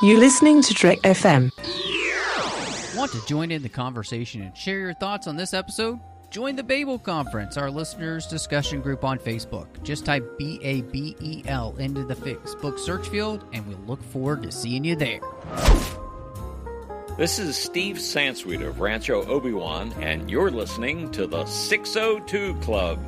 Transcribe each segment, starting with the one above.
You're listening to Trek FM. Want to join in the conversation and share your thoughts on this episode? Join the Babel Conference, our listeners' discussion group on Facebook. Just type BABEL into the Facebook search field, and we'll look forward to seeing you there. This is Steve Sansweet of Rancho Obi-Wan, and you're listening to the 602 Club.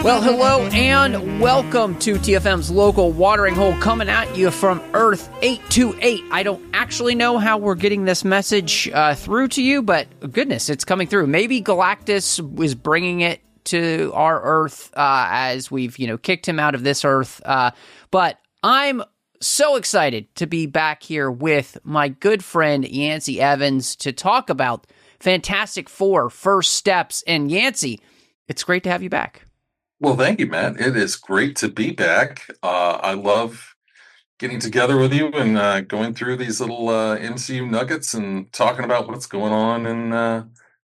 Well, hello and welcome to TFM's local watering hole, coming at you from Earth 828. I don't actually know how we're getting this message through to you, but goodness, it's coming through. Maybe Galactus was bringing it to our Earth as we've, kicked him out of this Earth. But I'm so excited to be back here with my good friend Yancy Evans to talk about Fantastic Four: First Steps. And Yancy, it's great to have you back. Well, thank you, Matt. It is great to be back. I love getting together with you and going through these little MCU nuggets and talking about what's going on in the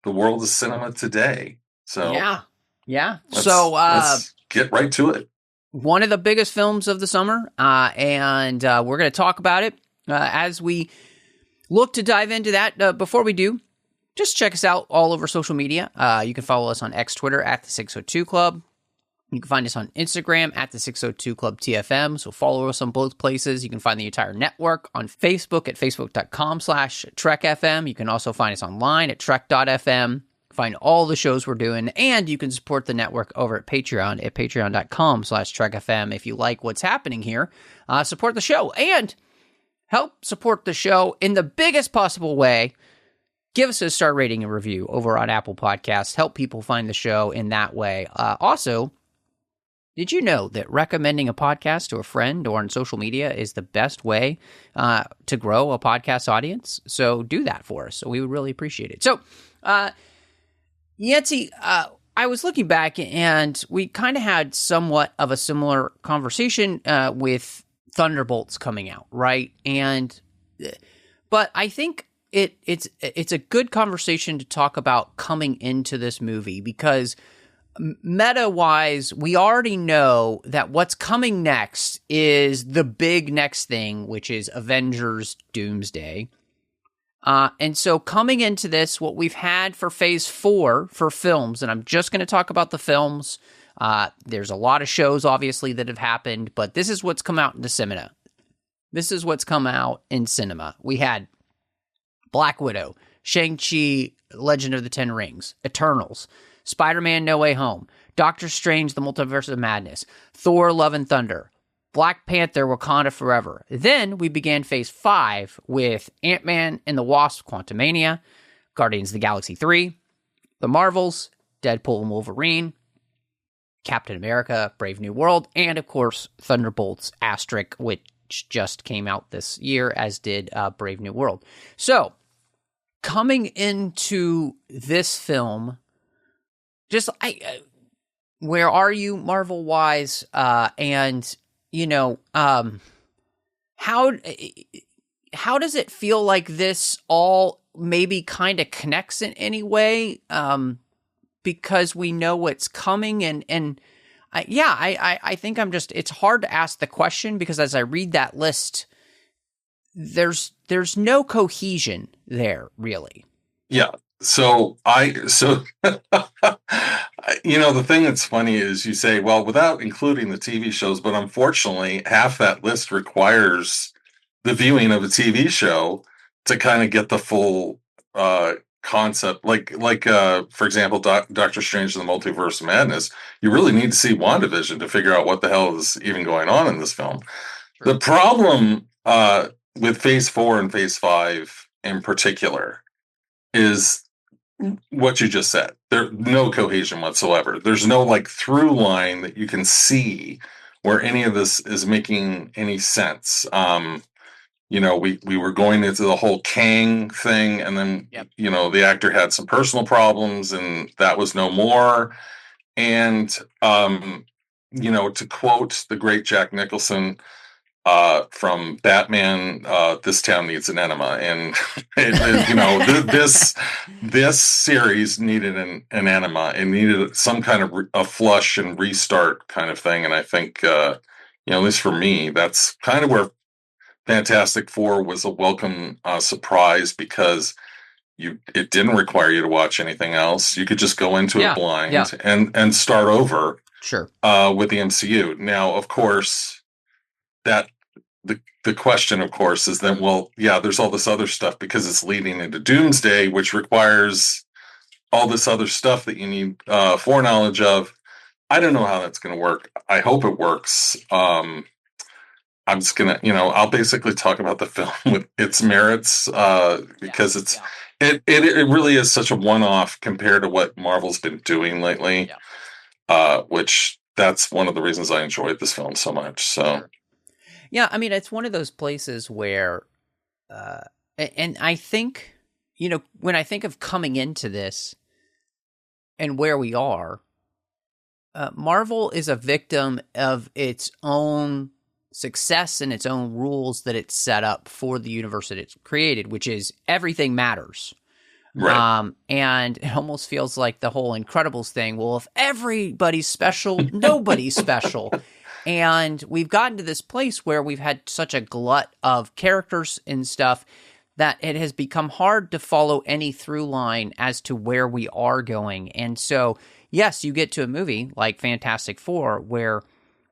world of cinema today. So yeah. Let's get right to it. One of the biggest films of the summer, and we're going to talk about it as we look to dive into that. Before we do, just check us out all over social media. You can follow us on X, Twitter at the 602 Club. You can find us on Instagram at the 602 Club TFM. So follow us on both places. You can find the entire network on Facebook at facebook.com/TrekFM. You can also find us online at trek.fm. Find all the shows we're doing, and you can support the network over at Patreon at patreon.com/TrekFM. If you like what's happening here, support the show and help support the show in the biggest possible way. Give us a star rating and review over on Apple Podcasts. Help people find the show in that way. Also, did you know that recommending a podcast to a friend or on social media is the best way to grow a podcast audience? So do that for us. So we would really appreciate it. So, Yancy, I was looking back and we kind of had somewhat of a similar conversation with Thunderbolts coming out, right? But I think it's a good conversation to talk about coming into this movie because meta-wise, we already know that what's coming next is the big next thing, which is Avengers Doomsday. And so coming into this, what we've had for Phase 4 for films, and I'm just going to talk about the films. There's a lot of shows, obviously, that have happened, but this is what's come out into cinema. This is what's come out in cinema. We had Black Widow, Shang-Chi, Legend of the Ten Rings, Eternals, Spider-Man No Way Home, Doctor Strange, The Multiverse of Madness, Thor, Love and Thunder, Black Panther, Wakanda Forever. Then we began Phase 5 with Ant-Man and the Wasp, Quantumania, Guardians of the Galaxy 3, The Marvels, Deadpool and Wolverine, Captain America, Brave New World, and of course, Thunderbolts, Asterisk, which just came out this year, as did Brave New World. So, coming into this film, where are you Marvel-wise? And how does it feel like this all maybe kind of connects in any way? Because we know what's coming, I think it's hard to ask the question because as I read that list, there's no cohesion there, really. Yeah. So the thing that's funny is you say, well, without including the TV shows, but unfortunately, half that list requires the viewing of a TV show to kind of get the full concept. Like for example, Doctor Strange and the Multiverse of Madness. You really need to see WandaVision to figure out what the hell is even going on in this film. Sure. The problem with Phase 4 and Phase 5 in particular is what you just said. There's no cohesion whatsoever. There's no through line that you can see where any of this is making any sense. We were going into the whole Kang thing, and then the actor had some personal problems, and that was no more. And to quote the great Jack Nicholson, from Batman, This Town Needs an Enema, and this series needed an enema. It needed some kind of a flush and restart kind of thing. And I think, at least for me, that's kind of where Fantastic Four was a welcome surprise, because it didn't require you to watch anything else. You could just go into it blind and start over. Sure. With the MCU. Now, of course, that the question, of course, is then, well, yeah, there's all this other stuff because it's leading into Doomsday, which requires all this other stuff that you need foreknowledge of. I don't know how that's going to work. I hope it works. I'm just gonna, I'll basically talk about the film with its merits, because it really is such a one-off compared to what Marvel's been doing lately, which that's one of the reasons I enjoyed this film so much. So, yeah, I mean, it's one of those places where, and I think, when I think of coming into this and where we are, Marvel is a victim of its own success and its own rules that it's set up for the universe that it's created, which is everything matters. Right. And it almost feels like the whole Incredibles thing. Well, if everybody's special, nobody's special. And we've gotten to this place where we've had such a glut of characters and stuff that it has become hard to follow any through line as to where we are going. And so, yes, you get to a movie like Fantastic Four where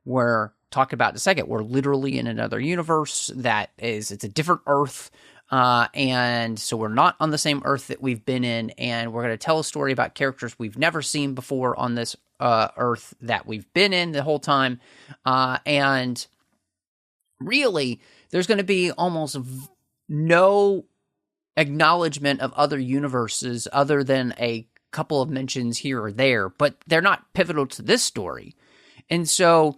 we're talking about in a second, we're literally in another universe it's a different Earth. And so we're not on the same Earth that we've been in, and we're going to tell a story about characters we've never seen before on this Earth that we've been in the whole time. And really, there's going to be almost no acknowledgement of other universes other than a couple of mentions here or there, but they're not pivotal to this story. And so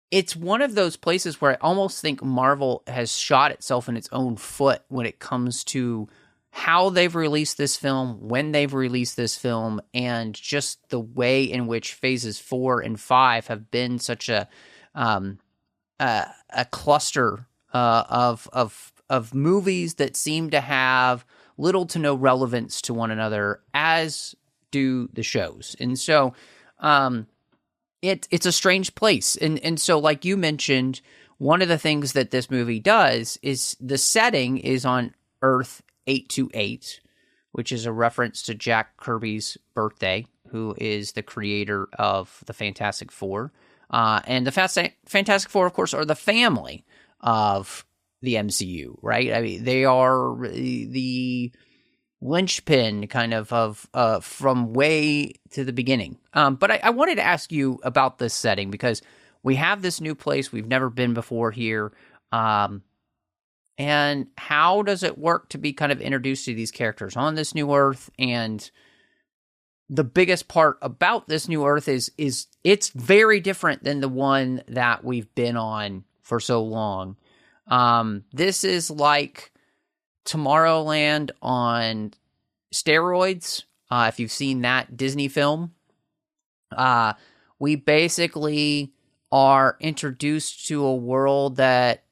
it's one of those places where I almost think Marvel has shot itself in its own foot when it comes to how they've released this film, when they've released this film, and just the way in which phases 4 and 5 have been such a cluster of movies that seem to have little to no relevance to one another, as do the shows. And so, it's a strange place. And so, like you mentioned, one of the things that this movie does is the setting is on Earth 828, which is a reference to Jack Kirby's birthday, who is the creator of the Fantastic Four. And the Fantastic Four, of course, are the family of the MCU, right? I mean, they are the linchpin kind of from way to the beginning. But I wanted to ask you about this setting, because we have this new place we've never been before here. And how does it work to be kind of introduced to these characters on this new Earth? And the biggest part about this new Earth is it's very different than the one that we've been on for so long. This is like Tomorrowland on steroids. If you've seen that Disney film, we basically are introduced to a world that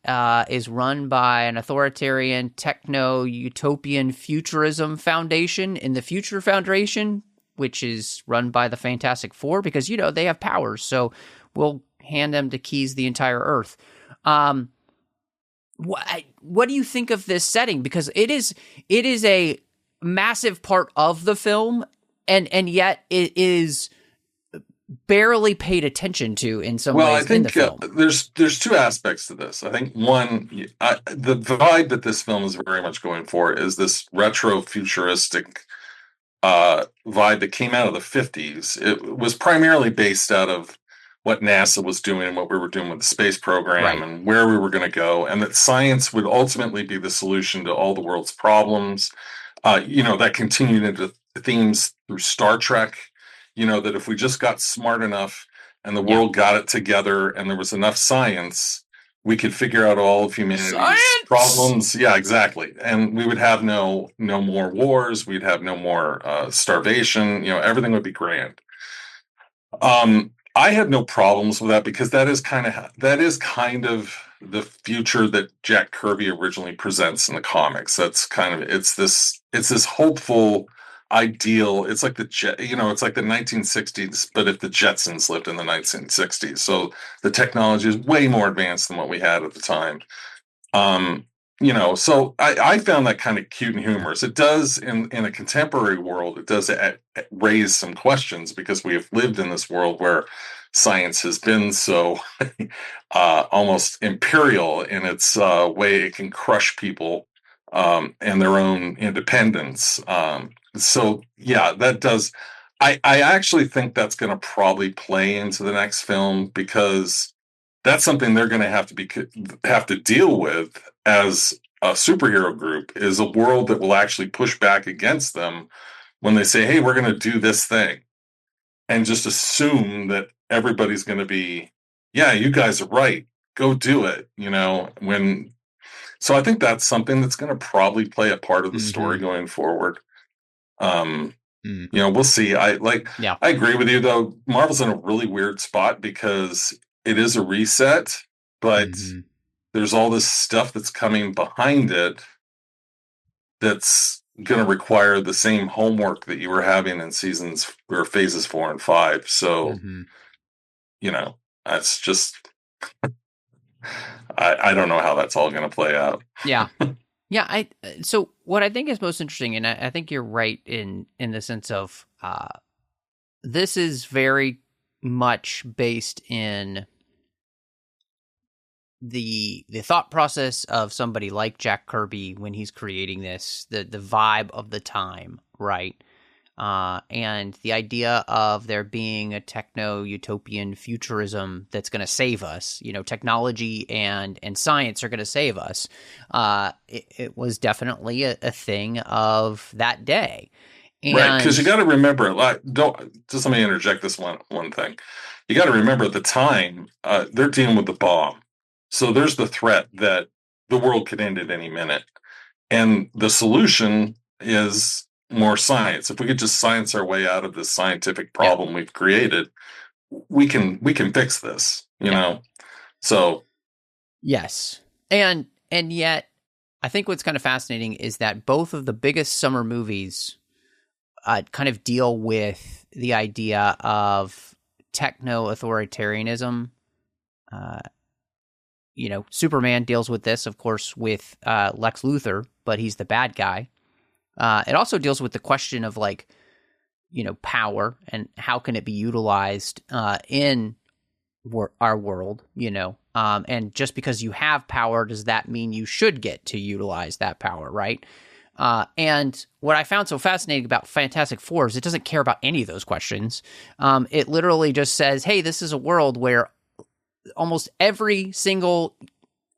is run by an authoritarian techno-utopian futurism foundation in the Future Foundation, which is run by the Fantastic Four, because, they have powers, so we'll hand them the keys the entire Earth. What do you think of this setting? Because it is a massive part of the film, and yet it is barely paid attention to in some ways. I think in the film. There's two aspects to this. I think one, the vibe that this film is very much going for is this retro futuristic vibe that came out of the 50s. It was primarily based out of what NASA was doing and what we were doing with the space program, and where we were going to go, and that science would ultimately be the solution to all the world's problems. That continued into themes through Star Trek, that if we just got smart enough and the world got it together and there was enough science, we could figure out all of humanity's problems. Yeah, exactly. And we would have no more wars. We'd have no more starvation. Everything would be grand. I had no problems with that because that is kind of the future that Jack Kirby originally presents in the comics. That's kind of it's this hopeful ideal. It's like it's like the 1960s, but if the Jetsons lived in the 1960s. So the technology is way more advanced than what we had at the time. Um, so I found that kind of cute and humorous. It does in a contemporary world, it does raise some questions because we have lived in this world where science has been so almost imperial in its way it can crush people and their own independence. So yeah, that does. I actually think that's going to probably play into the next film because that's something they're going to have to deal with as a superhero group is a world that will actually push back against them when they say, "Hey, we're going to do this thing," and just assume that everybody's going to be, "Yeah, you guys are right. Go do it." So I think that's something that's going to probably play a part of the story going forward. We'll see. Yeah. I agree with you though. Marvel's in a really weird spot because it is a reset, but there's all this stuff that's coming behind it that's going to require the same homework that you were having in seasons or phases 4 and 5. So, that's just, I don't know how that's all going to play out. Yeah. Yeah. So what I think is most interesting, and I think you're right in the sense of this is very much based in the thought process of somebody like Jack Kirby when he's creating this, the vibe of the time, right? And the idea of there being a techno-utopian futurism that's going to save us, technology and science are going to save us. It was definitely a thing of that day. And right, because you got to remember, just let me interject this one thing. You got to remember at the time, they're dealing with the bomb. So there's the threat that the world could end at any minute. And the solution is more science. If we could just science our way out of this scientific problem we've created, we can fix this, So yes. And yet I think what's kind of fascinating is that both of the biggest summer movies kind of deal with the idea of techno-authoritarianism. Superman deals with this, of course, with Lex Luthor, but he's the bad guy. It also deals with the question of power and how can it be utilized in our world, and just because you have power, does that mean you should get to utilize that power, right? And what I found so fascinating about Fantastic Four is it doesn't care about any of those questions. It literally just says, hey, this is a world where almost every single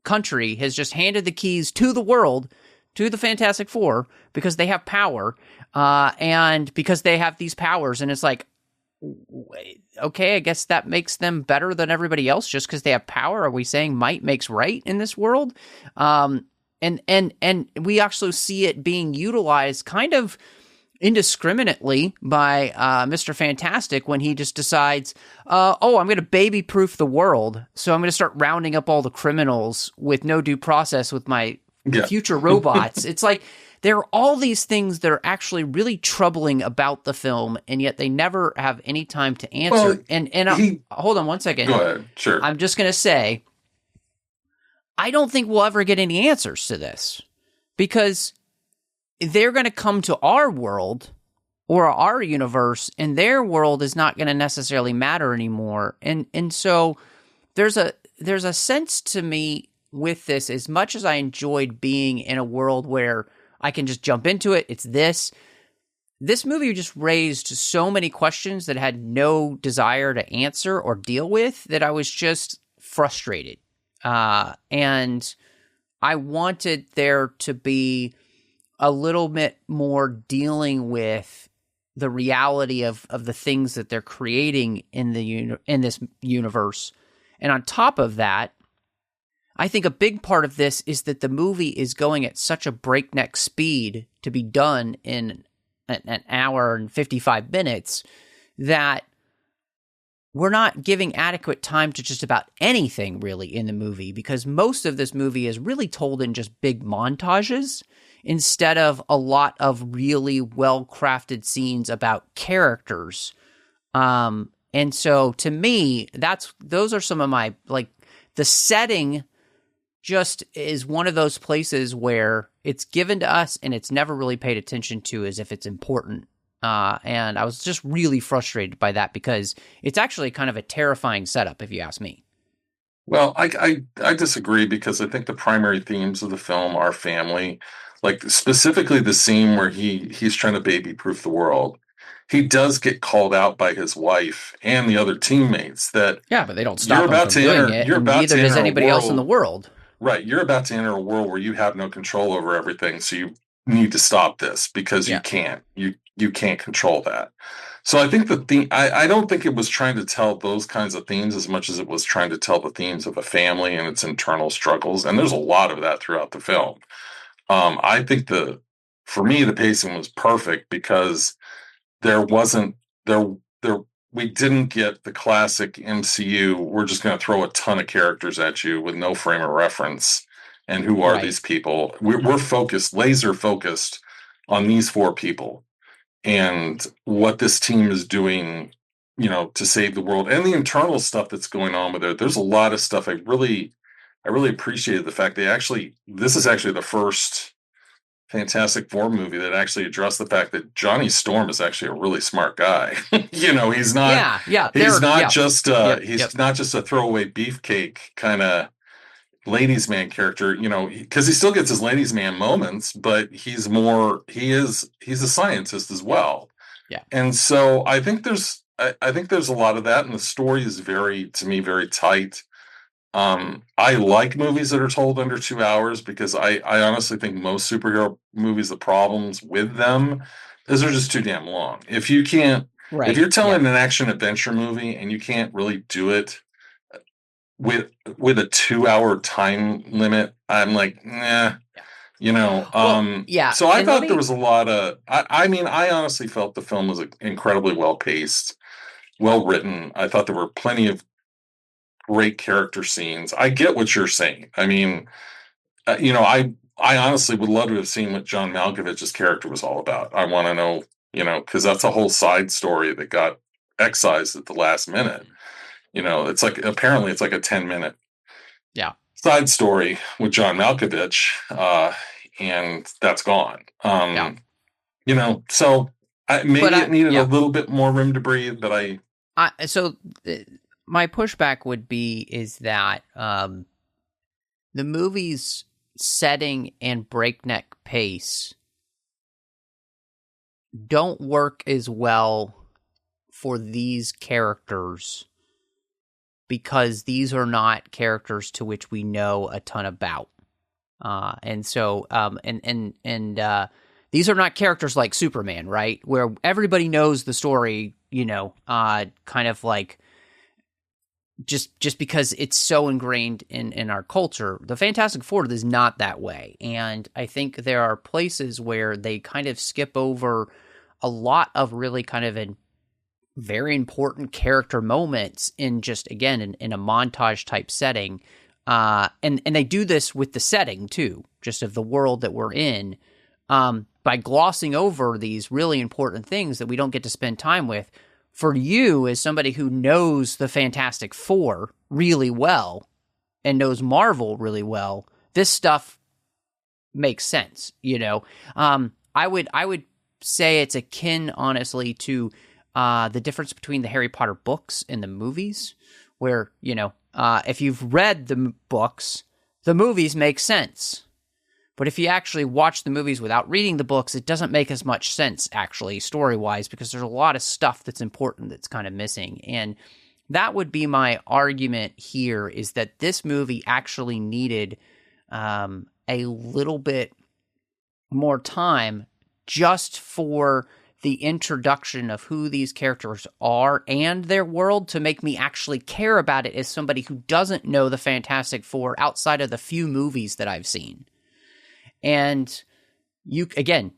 country has just handed the keys to the world to the Fantastic Four because they have power, and because they have these powers, and it's like, okay, I guess that makes them better than everybody else just because they have power. Are we saying might makes right in this world? And we actually see it being utilized kind of indiscriminately by Mr. Fantastic when he just decides, I'm going to baby-proof the world, so I'm going to start rounding up all the criminals with no due process with my future robots. It's like there are all these things that are actually really troubling about the film, and yet they never have any time to answer. Hold on one second. Go ahead. Sure. I'm just going to say, I don't think we'll ever get any answers to this because they're going to come to our world or our universe, and their world is not going to necessarily matter anymore. And so there's a sense to me with this, as much as I enjoyed being in a world where I can just jump into it, it's this movie just raised so many questions that I had no desire to answer or deal with that I was just frustrated. And I wanted there to be a little bit more dealing with the reality of the things that they're creating in this universe. And on top of that, I think a big part of this is that the movie is going at such a breakneck speed to be done in an hour and 55 minutes that we're not giving adequate time to just about anything really in the movie, because most of this movie is really told in just big montages instead of a lot of really well-crafted scenes about characters. And so to me, those are some of my, like, the setting just is one of those places where it's given to us and it's never really paid attention to as if it's important. And I was just really frustrated by that, because it's actually kind of a terrifying setup, if you ask me. Well, I disagree, because I think the primary themes of the film are family. Like, specifically the scene where he's trying to baby-proof the world. He does get called out by his wife and the other teammates that yeah, but they don't stop him from doing it, and neither does anybody else in the world. Right, you're about to enter a world where you have no control over everything, so you need to stop this, because you can't. You can't control that. So I think I don't think it was trying to tell those kinds of themes as much as it was trying to tell the themes of a family and its internal struggles, and there's a lot of that throughout the film. I think for me, the pacing was perfect, because there wasn't there we didn't get the classic MCU, we're just going to throw a ton of characters at you with no frame of reference, and who are these people? We're focused, laser focused on these four people and what this team is doing, to save the world, and the internal stuff that's going on with it. There's a lot of stuff. I really appreciated the fact this is actually the first Fantastic Four movie that actually addressed the fact that Johnny Storm is actually a really smart guy. He's not. He's not just a throwaway beefcake kind of ladies' man character. Because he still gets his ladies' man moments, but he's a scientist as well. Yeah, and so I think there's a lot of that, and the story is very tight. I like movies that are told under 2 hours, because I honestly think most superhero movies, the problems with them is they're just too damn long. If you're telling an action adventure movie and you can't really do it with a 2 hour time limit, I'm like, nah, So I thought there was a lot of, I honestly felt the film was incredibly well paced, well written. I thought there were plenty of great character scenes. I get what you're saying. I mean, I honestly would love to have seen what John Malkovich's character was all about. I want to know, because that's a whole side story that got excised at the last minute. Apparently it's like a 10-minute side story with John Malkovich, and that's gone. So it needed a little bit more room to breathe, but my pushback would be is that the movie's setting and breakneck pace don't work as well for these characters, because these are not characters to which we know a ton about. These are not characters like Superman, right? Where everybody knows the story, kind of like, just because it's so ingrained in our culture. The Fantastic Four is not that way. And I think there are places where they kind of skip over a lot of really kind of very important character moments in just, again, in a montage type setting. And they do this with the setting too, just of the world that we're in, by glossing over these really important things that we don't get to spend time with. For you, as somebody who knows the Fantastic Four really well and knows Marvel really well, this stuff makes sense. I would say it's akin, honestly, to the difference between the Harry Potter books and the movies, where if you've read the books, the movies make sense. But if you actually watch the movies without reading the books, it doesn't make as much sense, actually, story-wise, because there's a lot of stuff that's important that's kind of missing. And that would be my argument here, is that this movie actually needed a little bit more time just for the introduction of who these characters are and their world, to make me actually care about it as somebody who doesn't know the Fantastic Four outside of the few movies that I've seen. And you can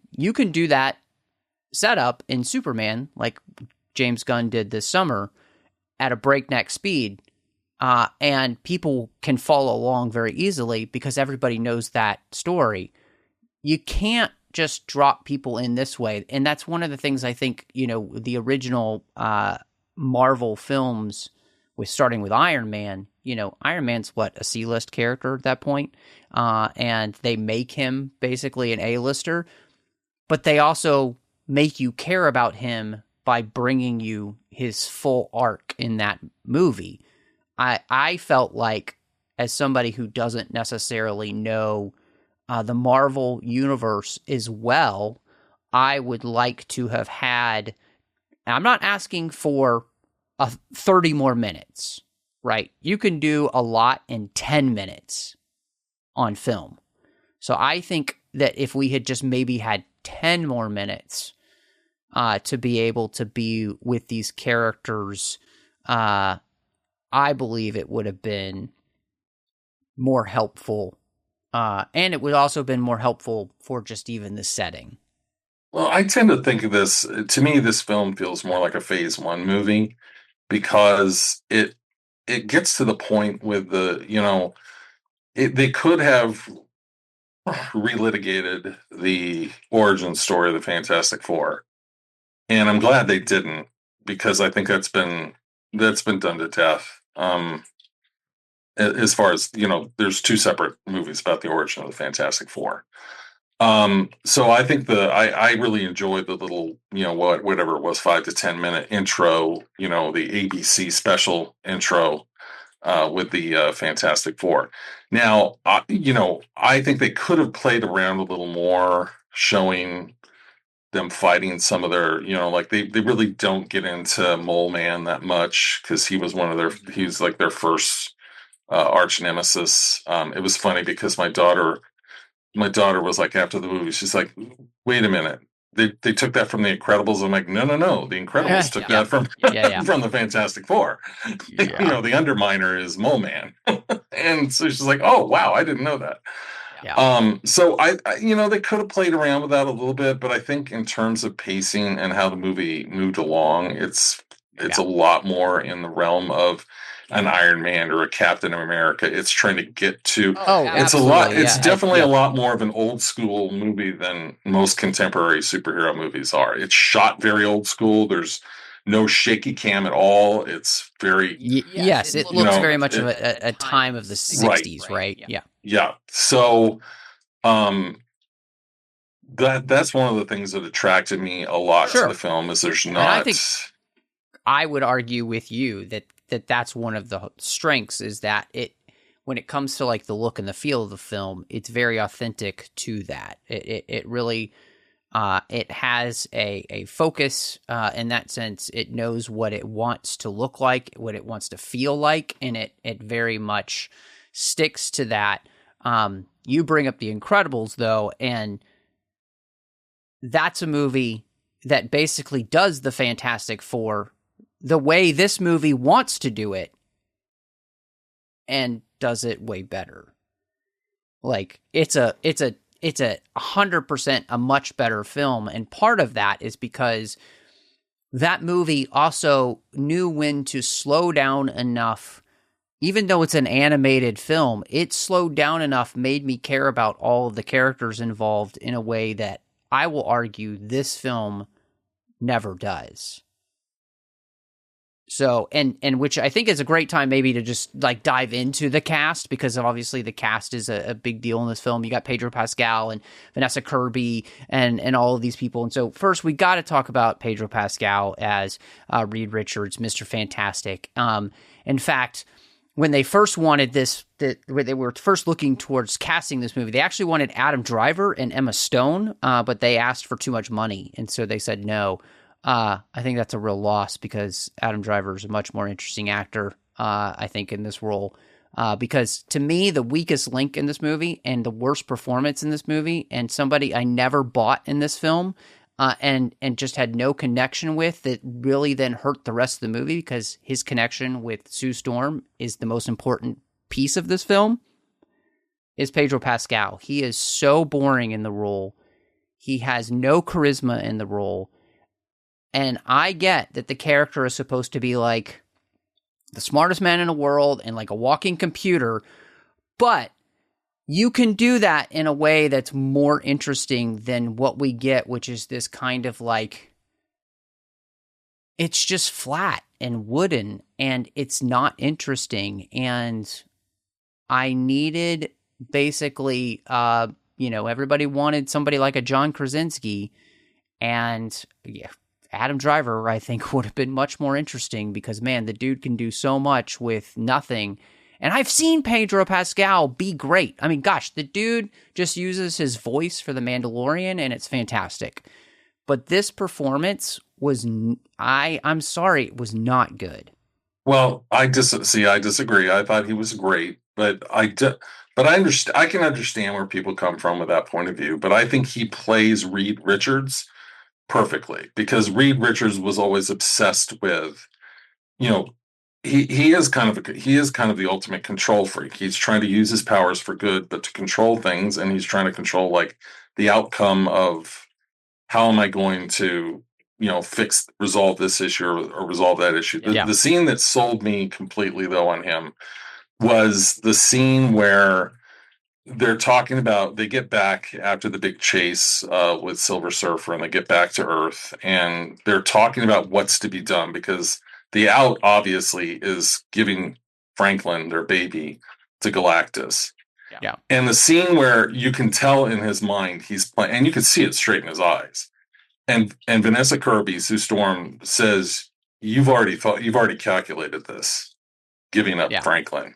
do that setup in Superman, like James Gunn did this summer, at a breakneck speed, and people can follow along very easily because everybody knows that story. You can't just drop people in this way. And that's one of the things I think, the original Marvel films, starting with Iron Man, Iron Man's a C-list character at that point, and they make him basically an A-lister, but they also make you care about him by bringing you his full arc in that movie. I felt like, as somebody who doesn't necessarily know the Marvel universe as well, I would like to have had, I'm not asking for 30 more minutes, right? You can do a lot in 10 minutes on film. So I think that if we had just maybe had 10 more minutes to be able to be with these characters, I believe it would have been more helpful. And it would also have been more helpful for just even the setting. Well, I tend to think of this, to me, this film feels more like a phase 1 movie, because it gets to the point with they could have relitigated the origin story of the Fantastic Four. And I'm glad they didn't, because I think that's been done to death. As far as, there's 2 separate movies about the origin of the Fantastic Four. So I think I really enjoyed the little, whatever it was, 5 to 10 minute intro, the ABC special intro with the Fantastic Four. Now, I think they could have played around a little more, showing them fighting some of their, they really don't get into Mole Man that much, because he was like their first arch nemesis. It was funny because my daughter was like, after the movie, she's like, wait a minute, they took that from The Incredibles. I'm like, no, the Incredibles took that from from the Fantastic Four. Yeah. The Underminer is Mole Man. And so she's like, oh wow, I didn't know that. Yeah. So I they could have played around with that a little bit, but I think in terms of pacing and how the movie moved along, it's a lot more in the realm of an Iron Man or a Captain America. It's trying to get to. It's a lot. It's definitely a lot more of an old school movie than most contemporary superhero movies are. It's shot very old school. There's no shaky cam at all. It's very yes. It looks very much of a time of the 60s, right? Yeah. Yeah. So, that's one of the things that attracted me a lot to the film, is there's not. And I think I would argue with you that that's one of the strengths, is that when it comes to like the look and the feel of the film, it's very authentic to that. It really, it has a focus, in that sense. It knows what it wants to look like, what it wants to feel like, and it very much sticks to that. You bring up The Incredibles though, and that's a movie that basically does the Fantastic Four the way this movie wants to do it, and does it way better. Like, it's a 100% a much better film, and part of that is because that movie also knew when to slow down enough. Even though it's an animated film, it slowed down enough, made me care about all of the characters involved in a way that I will argue this film never does. So, and which I think is a great time maybe to just like dive into the cast, because obviously the cast is a big deal in this film. You got Pedro Pascal and Vanessa Kirby and all of these people. And so first we got to talk about Pedro Pascal as Reed Richards, Mr. Fantastic. In fact, when they first wanted when they were first looking towards casting this movie, they actually wanted Adam Driver and Emma Stone, but they asked for too much money. And so they said no. I think that's a real loss, because Adam Driver is a much more interesting actor, I think, in this role. Because to me, the weakest link in this movie and the worst performance in this movie, and somebody I never bought in this film, and just had no connection with, that really then hurt the rest of the movie, because his connection with Sue Storm is the most important piece of this film, is Pedro Pascal. He is so boring in the role. He has no charisma in the role. And I get that the character is supposed to be like the smartest man in the world and like a walking computer, but you can do that in a way that's more interesting than what we get, which is this kind of like, it's just flat and wooden and it's not interesting. And I needed basically, everybody wanted somebody like a John Krasinski, and Adam Driver, I think, would have been much more interesting because, man, the dude can do so much with nothing. And I've seen Pedro Pascal be great. I mean, gosh, the dude just uses his voice for The Mandalorian, and it's fantastic. But this performance was, I'm sorry, it was not good. Well, I disagree. I thought he was great, but I understand. I can understand where people come from with that point of view. But I think he plays Reed Richards perfectly because Reed Richards was always obsessed with, he is kind of the ultimate control freak. He's trying to use his powers for good, but to control things, and he's trying to control like the outcome of how am I going to resolve this issue or resolve that issue. The scene that sold me completely though on him was the scene where they get back after the big chase with Silver Surfer, and they get back to Earth, and they're talking about what's to be done because the out obviously is giving Franklin, their baby, to Galactus. Yeah. And the scene where you can tell in his mind he's playing, and you can see it straight in his eyes. And Vanessa Kirby, Sue Storm, says, you've already calculated this, giving up Franklin.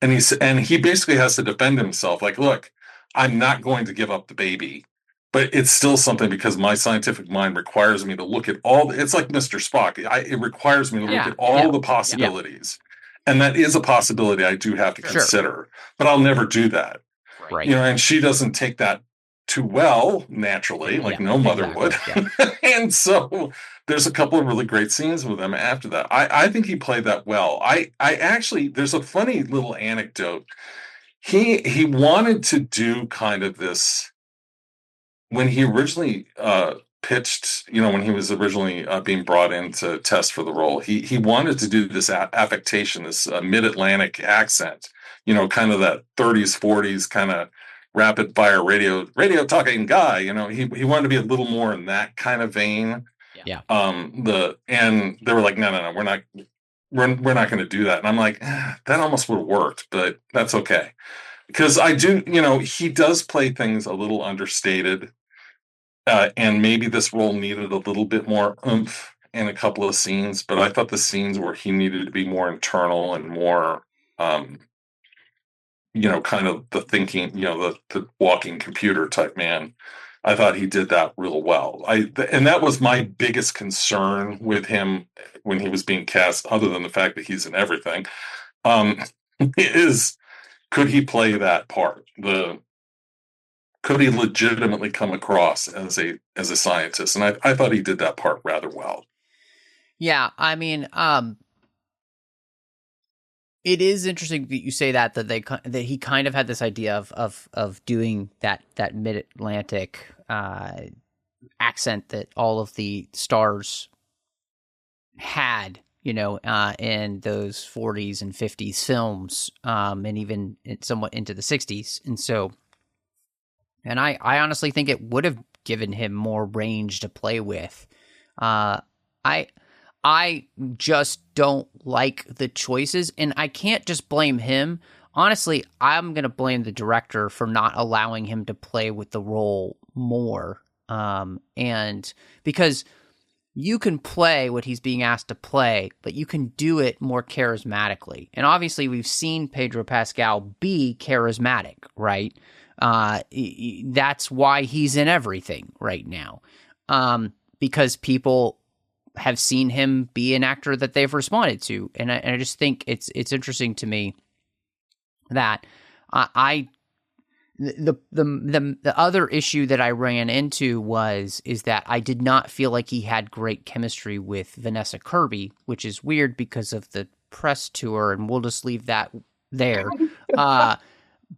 And he basically has to defend himself. Like, look, I'm not going to give up the baby, but it's still something because my scientific mind requires me to look at it's like Mr. Spock. It requires me to look at all the possibilities. And that is a possibility I do have to consider, but I'll never do that. Right. And she doesn't take that too well, naturally, like no mother would. Yeah. And so there's a couple of really great scenes with him after that. I think he played that well. I actually, there's a funny little anecdote. He wanted to do kind of this when he originally pitched, when he was originally being brought in to test for the role, he wanted to do this affectation, this mid-Atlantic accent, kind of that 30s, 40s kind of rapid fire radio talking guy. He wanted to be a little more in that kind of vein. Yeah. And they were like, no, we're not going to do that. And I'm like, that almost would have worked, but that's okay. Because I do, he does play things a little understated. And maybe this role needed a little bit more oomph in a couple of scenes, but I thought the scenes where he needed to be more internal and more, kind of the thinking, the walking computer type man, I thought he did that real well. And that was my biggest concern with him when he was being cast, other than the fact that he's in everything, is could he play that part? Could he legitimately come across as a scientist? And I thought he did that part rather well. Yeah, I mean, it is interesting that you say that he kind of had this idea of doing that mid-Atlantic accent that all of the stars had, in those 40s and 50s films, and even somewhat into the 60s, and so. And I honestly think it would have given him more range to play with. I just don't like the choices, and I can't just blame him. Honestly, I'm going to blame the director for not allowing him to play with the role more. And because you can play what he's being asked to play, but you can do it more charismatically. And obviously, we've seen Pedro Pascal be charismatic, right? That's why he's in everything right now. Because people have seen him be an actor that they've responded to. And I just think it's interesting to me that the other issue that I ran into is that I did not feel like he had great chemistry with Vanessa Kirby, which is weird because of the press tour, and we'll just leave that there.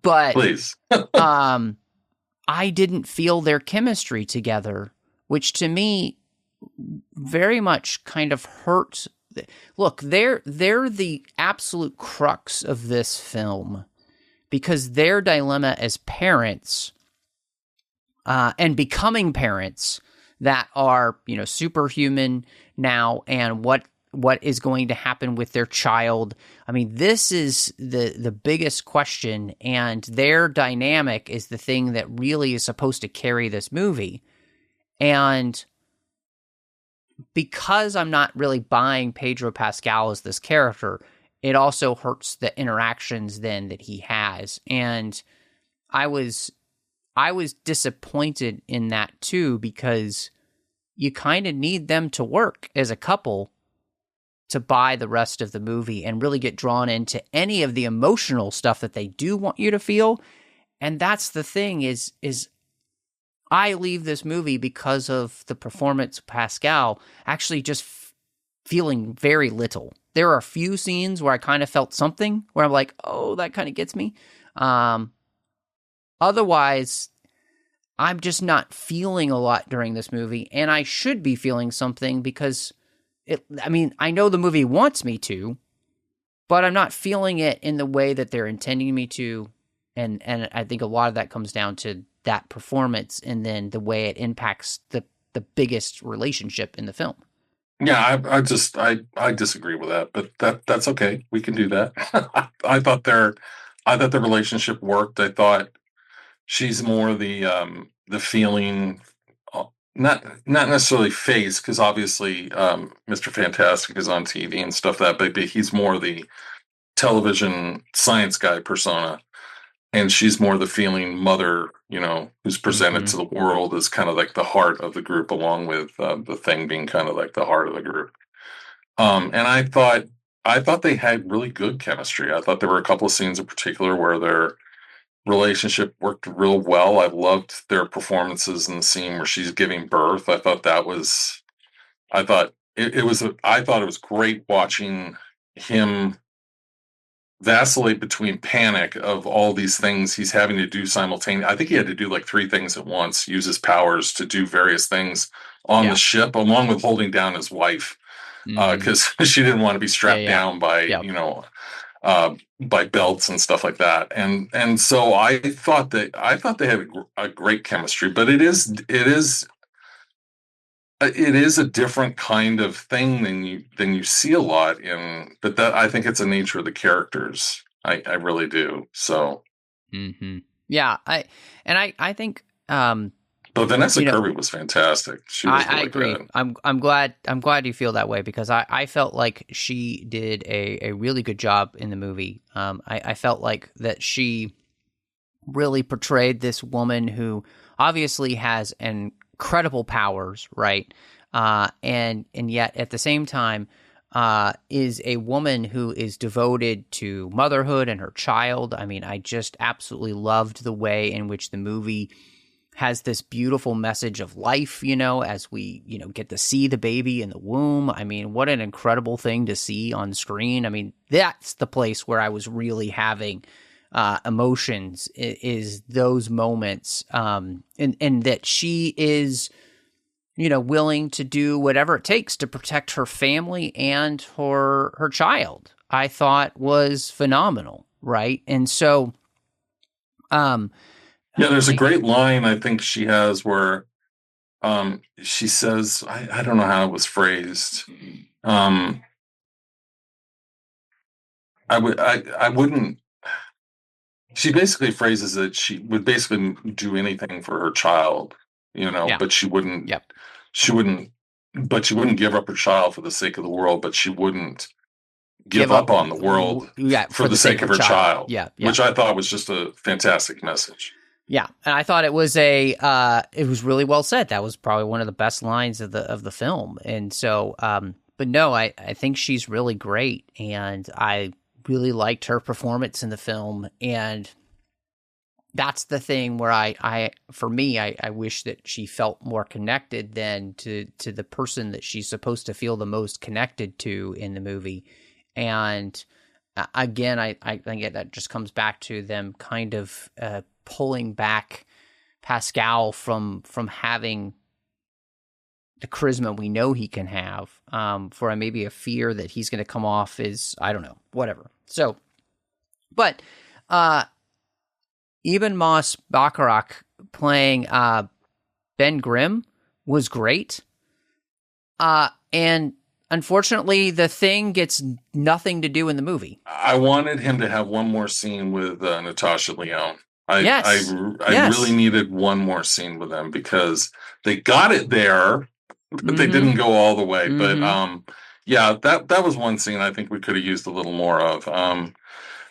But please. I didn't feel their chemistry together, which to me very much kind of hurt look, they're the absolute crux of this film, because their dilemma as parents and becoming parents that are, superhuman now, and what is going to happen with their child. I mean, this is the biggest question, and their dynamic is the thing that really is supposed to carry this movie. And because I'm not really buying Pedro Pascal as this character, it also hurts the interactions then that he has. And I was disappointed in that too, because you kind of need them to work as a couple to buy the rest of the movie and really get drawn into any of the emotional stuff that they do want you to feel. And that's the thing is I leave this movie, because of the performance of Pascal, actually just feeling very little. There are a few scenes where I kind of felt something, where I'm like, oh, that kind of gets me. Otherwise, I'm just not feeling a lot during this movie, and I should be feeling something, because I know the movie wants me to, but I'm not feeling it in the way that they're intending me to, and I think a lot of that comes down to that performance, and then the way it impacts the biggest relationship in the film. Yeah, I disagree with that, but that's okay. We can do that. I thought their relationship worked. I thought she's more the feeling, not necessarily face, because obviously Mr. Fantastic is on TV and stuff but he's more the television science guy persona, and she's more the feeling mother, who's presented to the world as kind of like the heart of the group, along with the Thing being kind of like the heart of the group. And I thought they had really good chemistry. I thought there were a couple of scenes in particular where their relationship worked real well. I loved their performances in the scene where she's giving birth. I thought it was great watching him vacillate between panic of all these things he's having to do simultaneously. I think he had to do like 3 things at once, use his powers to do various things on the ship, along with holding down his wife, because she didn't want to be strapped down by, by belts and stuff like that. And so I thought they had a great chemistry, but it is a different kind of thing than you see a lot in, but that, I think it's a nature of the characters. I really do. So, yeah, I think, but Vanessa Kirby was fantastic. She was really I agree. good. I'm glad you feel that way, because I felt like she did a really good job in the movie. I felt like that she really portrayed this woman who obviously has incredible powers, right? And yet at the same time, is a woman who is devoted to motherhood and her child. I mean, I just absolutely loved the way in which the movie has this beautiful message of life, as we, get to see the baby in the womb. I mean, what an incredible thing to see on screen. I mean, that's the place where I was really having emotions, is those moments, and that she is, willing to do whatever it takes to protect her family and her child, I thought was phenomenal, right? And so, there's a great line I think she has where she says, I don't know how it was phrased. I wouldn't. She basically phrases that she would basically do anything for her child, but she wouldn't. Yep. She wouldn't give up her child for the sake of the world, but she wouldn't give up on the world for the sake of her child. Yeah. Which I thought was just a fantastic message. Yeah, and I thought it was it was really well said. That was probably one of the best lines of the film. And so, but no, I think she's really great, and I really liked her performance in the film. And that's the thing where I wish that she felt more connected than to the person that she's supposed to feel the most connected to in the movie. And again, I think that just comes back to them kind of pulling back Pascal from having charisma we know he can have, for maybe a fear that he's going to come off as, I don't know, whatever. So, but even Moss-Bachrach playing Ben Grimm was great. And unfortunately, the Thing gets nothing to do in the movie. I wanted him to have one more scene with Natasha Lyonne. I Yes. really needed one more scene with them because they got it there, but they didn't go all the way. But yeah, that was one scene I think we could have used a little more of.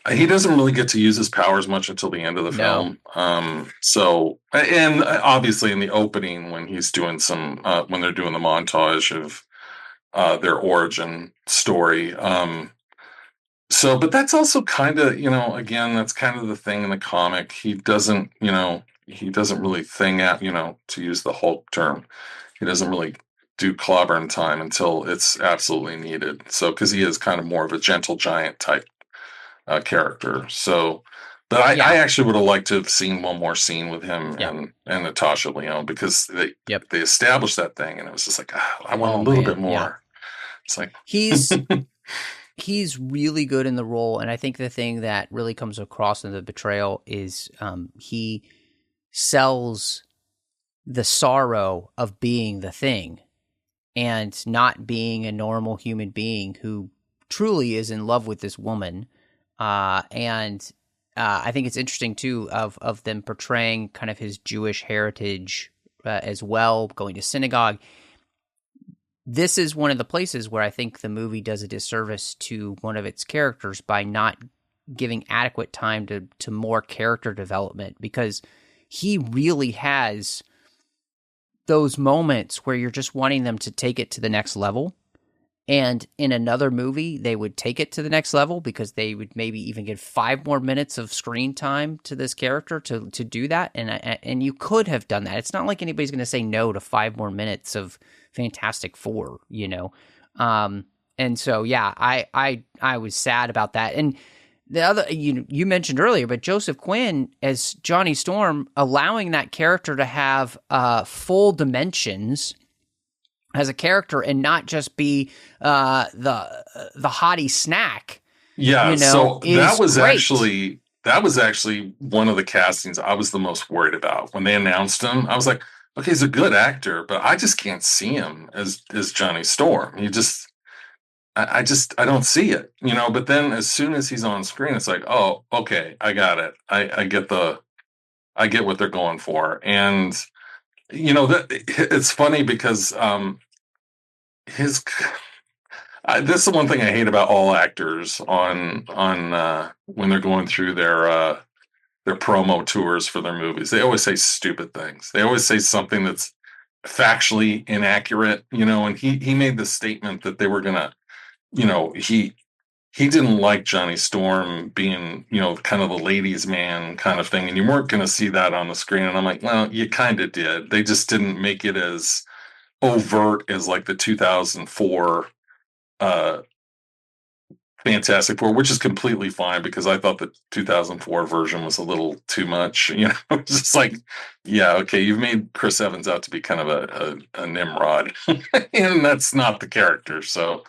He doesn't really get to use his powers much until the end of the film. So, and obviously in the opening when he's doing when they're doing the montage of their origin story. So, but that's also kind of, again, that's kind of the thing in the comic. He doesn't really thing out, to use the Hulk term. He doesn't really do clobbering time until it's absolutely needed. So, because he is kind of more of a gentle giant type character. So, but I actually would have liked to have seen one more scene with him and Natasha Lyonne because they established that thing, and it was just like, I want a little bit more. Yeah. It's like he's really good in the role, and I think the thing that really comes across in the Betrayal is he sells the sorrow of being the Thing and not being a normal human being who truly is in love with this woman. And I think it's interesting too of them portraying kind of his Jewish heritage as well, going to synagogue. This is one of the places where I think the movie does a disservice to one of its characters by not giving adequate time to more character development, because he really has those moments where you're just wanting them to take it to the next level. And in another movie, they would take it to the next level because they would maybe even give 5 more minutes of screen time to this character to do that. And you could have done that. It's not like anybody's going to say no to 5 more minutes of Fantastic Four, And so, yeah, I was sad about that. And the other, you mentioned earlier, but Joseph Quinn as Johnny Storm, allowing that character to have full dimensions as a character and not just be the hottie snack. Yeah, so that was great. that was actually one of the castings I was the most worried about when they announced him. I was like, okay, he's a good actor, but I just can't see him as Johnny Storm. I don't see it, But then as soon as he's on screen, it's like, oh, okay, I got it. I get what they're going for, and it's funny because this is the one thing I hate about all actors on when they're going through their promo tours for their movies. They always say stupid things. They always say something that's factually inaccurate, and he made the statement that they were gonna, he didn't like Johnny Storm being, kind of the ladies' man kind of thing, and you weren't gonna see that on the screen. And I'm like, well, you kind of did. They just didn't make it as overt as like the 2004 Fantastic Four, which is completely fine because I thought the 2004 version was a little too much. It's just like, yeah, okay, you've made Chris Evans out to be kind of a Nimrod, and that's not the character. So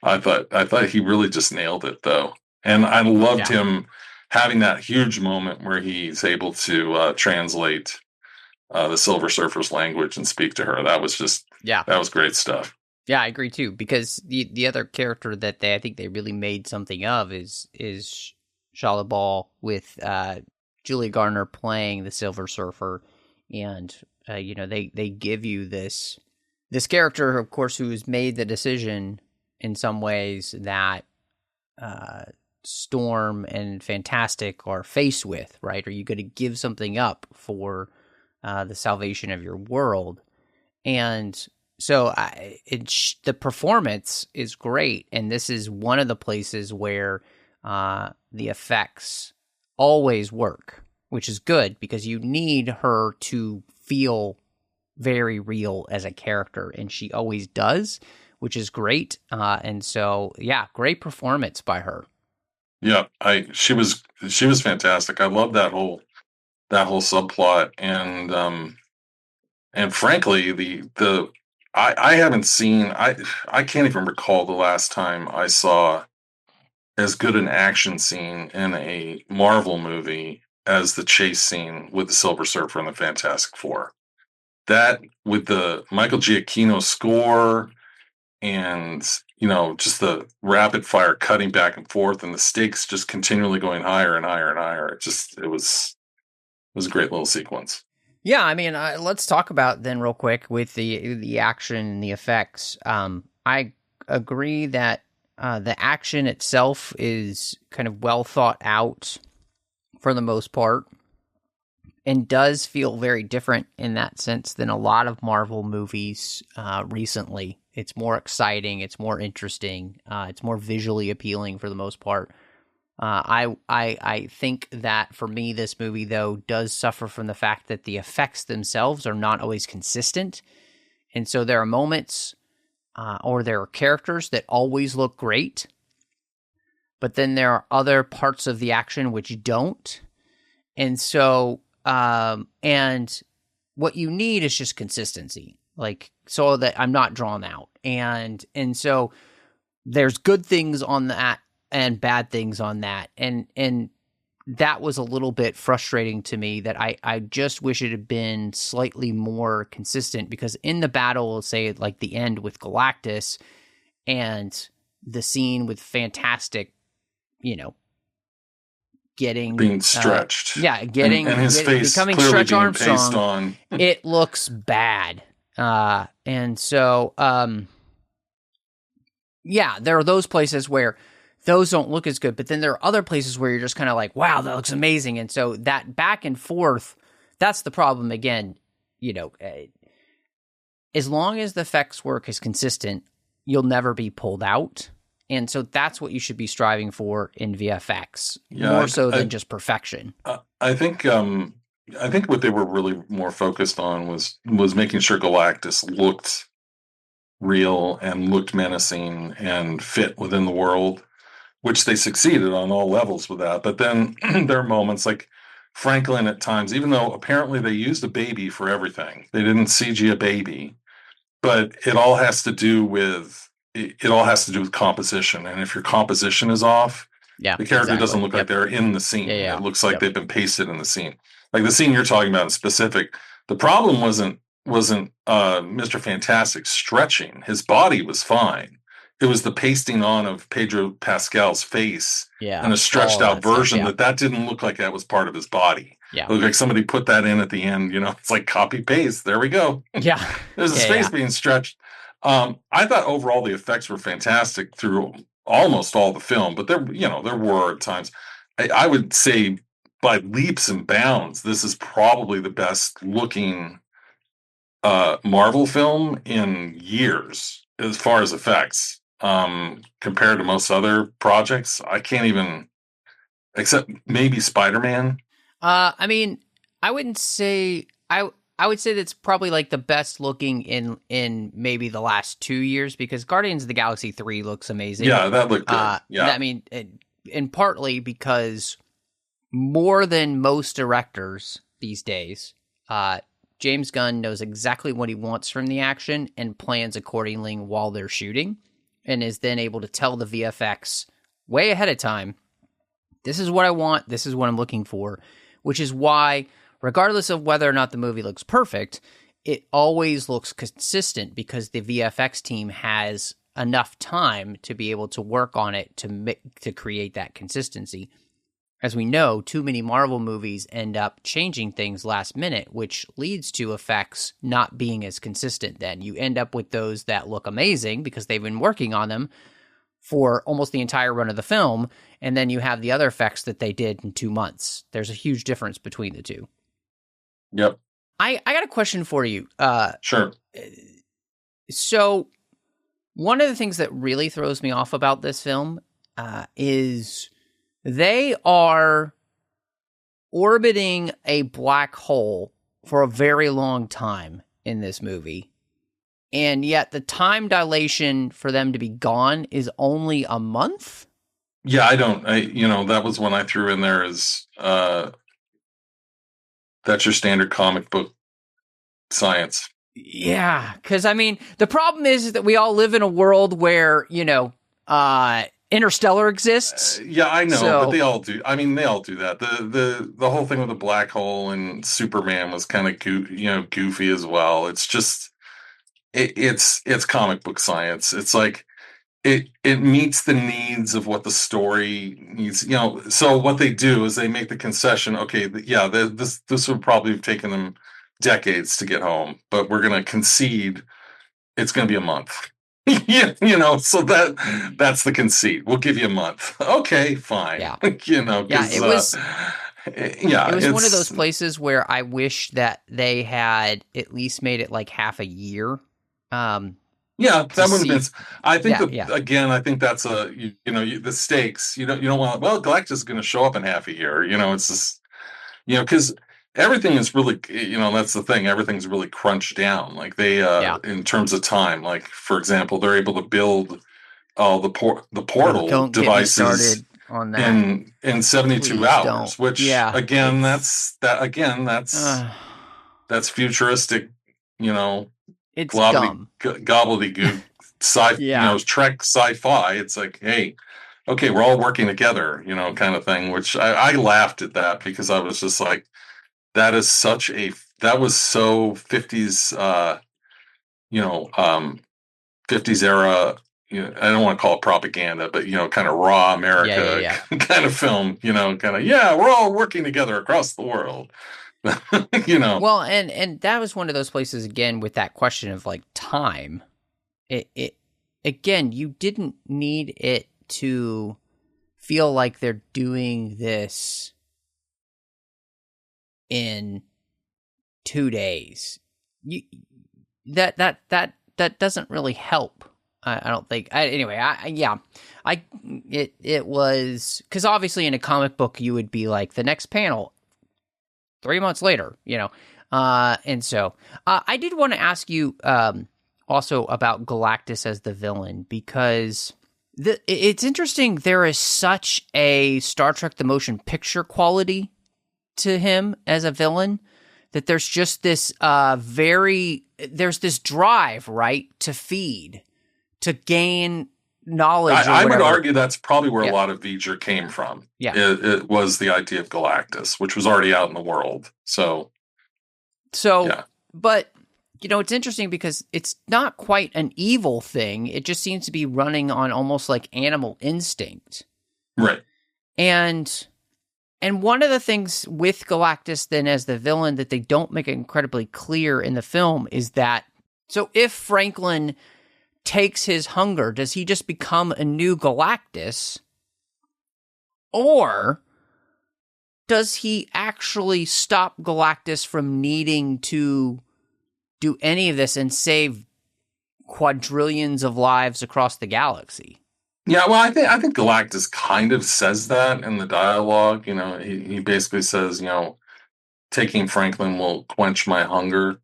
I thought he really just nailed it, though, and I loved him having that huge moment where he's able to translate the Silver Surfer's language and speak to her. That was just that was great stuff. Yeah, I agree too, because the other character that I think they really made something of is Shia with Julia Garner playing the Silver Surfer, and they give you this character, of course, who's made the decision in some ways that Storm and Fantastic are faced with, right? Are you going to give something up for the salvation of your world? And so the performance is great, and this is one of the places where the effects always work, which is good because you need her to feel very real as a character, and she always does, which is great. And so, yeah, great performance by her. Yeah, she was fantastic. I love that whole subplot, and frankly, the I haven't seen. I can't even recall the last time I saw as good an action scene in a Marvel movie as the chase scene with the Silver Surfer and the Fantastic Four. That with the Michael Giacchino score and just the rapid fire cutting back and forth and the stakes just continually going higher and higher and higher. It was a great little sequence. Yeah, I mean, let's talk about then real quick with the action and the effects. I agree that the action itself is kind of well thought out for the most part, and does feel very different in that sense than a lot of Marvel movies recently. It's more exciting, it's more interesting, it's more visually appealing for the most part. I think that for me, this movie, though, does suffer from the fact that the effects themselves are not always consistent. And so there are moments or there are characters that always look great, but then there are other parts of the action which don't. And so, and what you need is just consistency, like, so that I'm not drawn out. And so there's good things on that and bad things on that. And that was a little bit frustrating to me, that I just wish it had been slightly more consistent, because in the battle, say like the end with Galactus and the scene with Fantastic, being stretched. Getting and his face becoming clearly Stretch being Armstrong, pasted on. It looks bad. And so, there are those places where those don't look as good, but then there are other places where you're just kind of like, wow, that looks amazing. And so that back and forth, that's the problem again. As long as the effects work is consistent, you'll never be pulled out. And so that's what you should be striving for in VFX, more so than just perfection. I think what they were really more focused on was making sure Galactus looked real and looked menacing and fit within the world, which they succeeded on all levels with that. But then there are moments like Franklin at times, even though apparently they used a baby for everything, they didn't CG a baby, but it all has to do with composition. And if your composition is off, the character doesn't look like they're in the scene. It looks like they've been pasted in the scene. Like the scene you're talking about in specific, the problem wasn't Mr. Fantastic stretching. His body was fine. It was the pasting on of Pedro Pascal's face and a stretched out version that didn't look like that was part of his body. It looked like somebody put that in at the end. It's like copy paste. There we go. Yeah, there's his face being stretched. I thought overall the effects were fantastic through almost all the film, but there were times. I would say by leaps and bounds, this is probably the best looking Marvel film in years as far as effects. Compared to most other projects, I can't even, except maybe Spider-Man. I mean, I wouldn't say I would say that's probably like the best looking in maybe the last 2 years, because Guardians of the Galaxy 3 looks amazing. Yeah, that looked good. I mean, and partly because more than most directors these days, James Gunn knows exactly what he wants from the action and plans accordingly while they're shooting, and is then able to tell the VFX way ahead of time, this is what I want, this is what I'm looking for, which is why, regardless of whether or not the movie looks perfect, it always looks consistent, because the VFX team has enough time to be able to work on it to create that consistency. As we know, too many Marvel movies end up changing things last minute, which leads to effects not being as consistent then. You end up with those that look amazing because they've been working on them for almost the entire run of the film, and then you have the other effects that they did in 2 months. There's a huge difference between the two. Yep. I got a question for you. Sure. So one of the things that really throws me off about this film is they are orbiting a black hole for a very long time in this movie. And yet the time dilation for them to be gone is only a month? Yeah, that was when I threw in there as that's your standard comic book science. Yeah, because I mean, the problem is that we all live in a world where, Interstellar exists. Yeah, I know, So, but they all do. I mean, they all do that. The whole thing with the black hole and Superman was kind of goofy as well. It's just it's comic book science. It's like it meets the needs of what the story needs. So what they do is they make the concession. Okay, this would probably have taken them decades to get home, but we're going to concede it's going to be a month. Yeah, so that's the conceit. We'll give you a month. Okay, fine. yeah. Yeah, because it was one of those places where I wish that they had at least made it like half a year. Yeah, that would have been. I think Yeah. I think that's the stakes. You don't want. Well, Galactus is going to show up in half a year. It's just because everything is really that's the thing. Everything's really crunched down. Like they in terms of time. Like for example, they're able to build all the portal Don't devices get me started on that. in 72 Please hours. don't. Which Yeah, again, that's futuristic. it's dumb. Gobbledygook Yeah. Trek sci-fi. It's like, hey, okay, we're all working together, kind of thing. Which I laughed at that because I was just like, that was so 50s, 50s era. I don't want to call it propaganda, but kind of raw America Yeah. kind of film. We're all working together across the world. Well, and that was one of those places again with that question of like time. It again, you didn't need it to feel like they're doing this in 2 days. That doesn't really help. I don't think. It was because obviously in a comic book you would be like the next panel 3 months later, and so I did want to ask you also about Galactus as the villain because it's interesting. There is such a Star Trek the Motion Picture quality to him as a villain that there's just this there's this drive, right, to feed, to gain knowledge. I would argue that's probably where a lot of H.E.R.B.I.E came from. Yeah. It was the idea of Galactus, which was already out in the world. So yeah. But, it's interesting because it's not quite an evil thing. It just seems to be running on almost like animal instinct. Right. And one of the things with Galactus then as the villain that they don't make incredibly clear in the film is that, so if Franklin takes his hunger, does he just become a new Galactus? Or does he actually stop Galactus from needing to do any of this and save quadrillions of lives across the galaxy? Yeah, well, I think Galactus kind of says that in the dialogue. He basically says, taking Franklin will quench my hunger.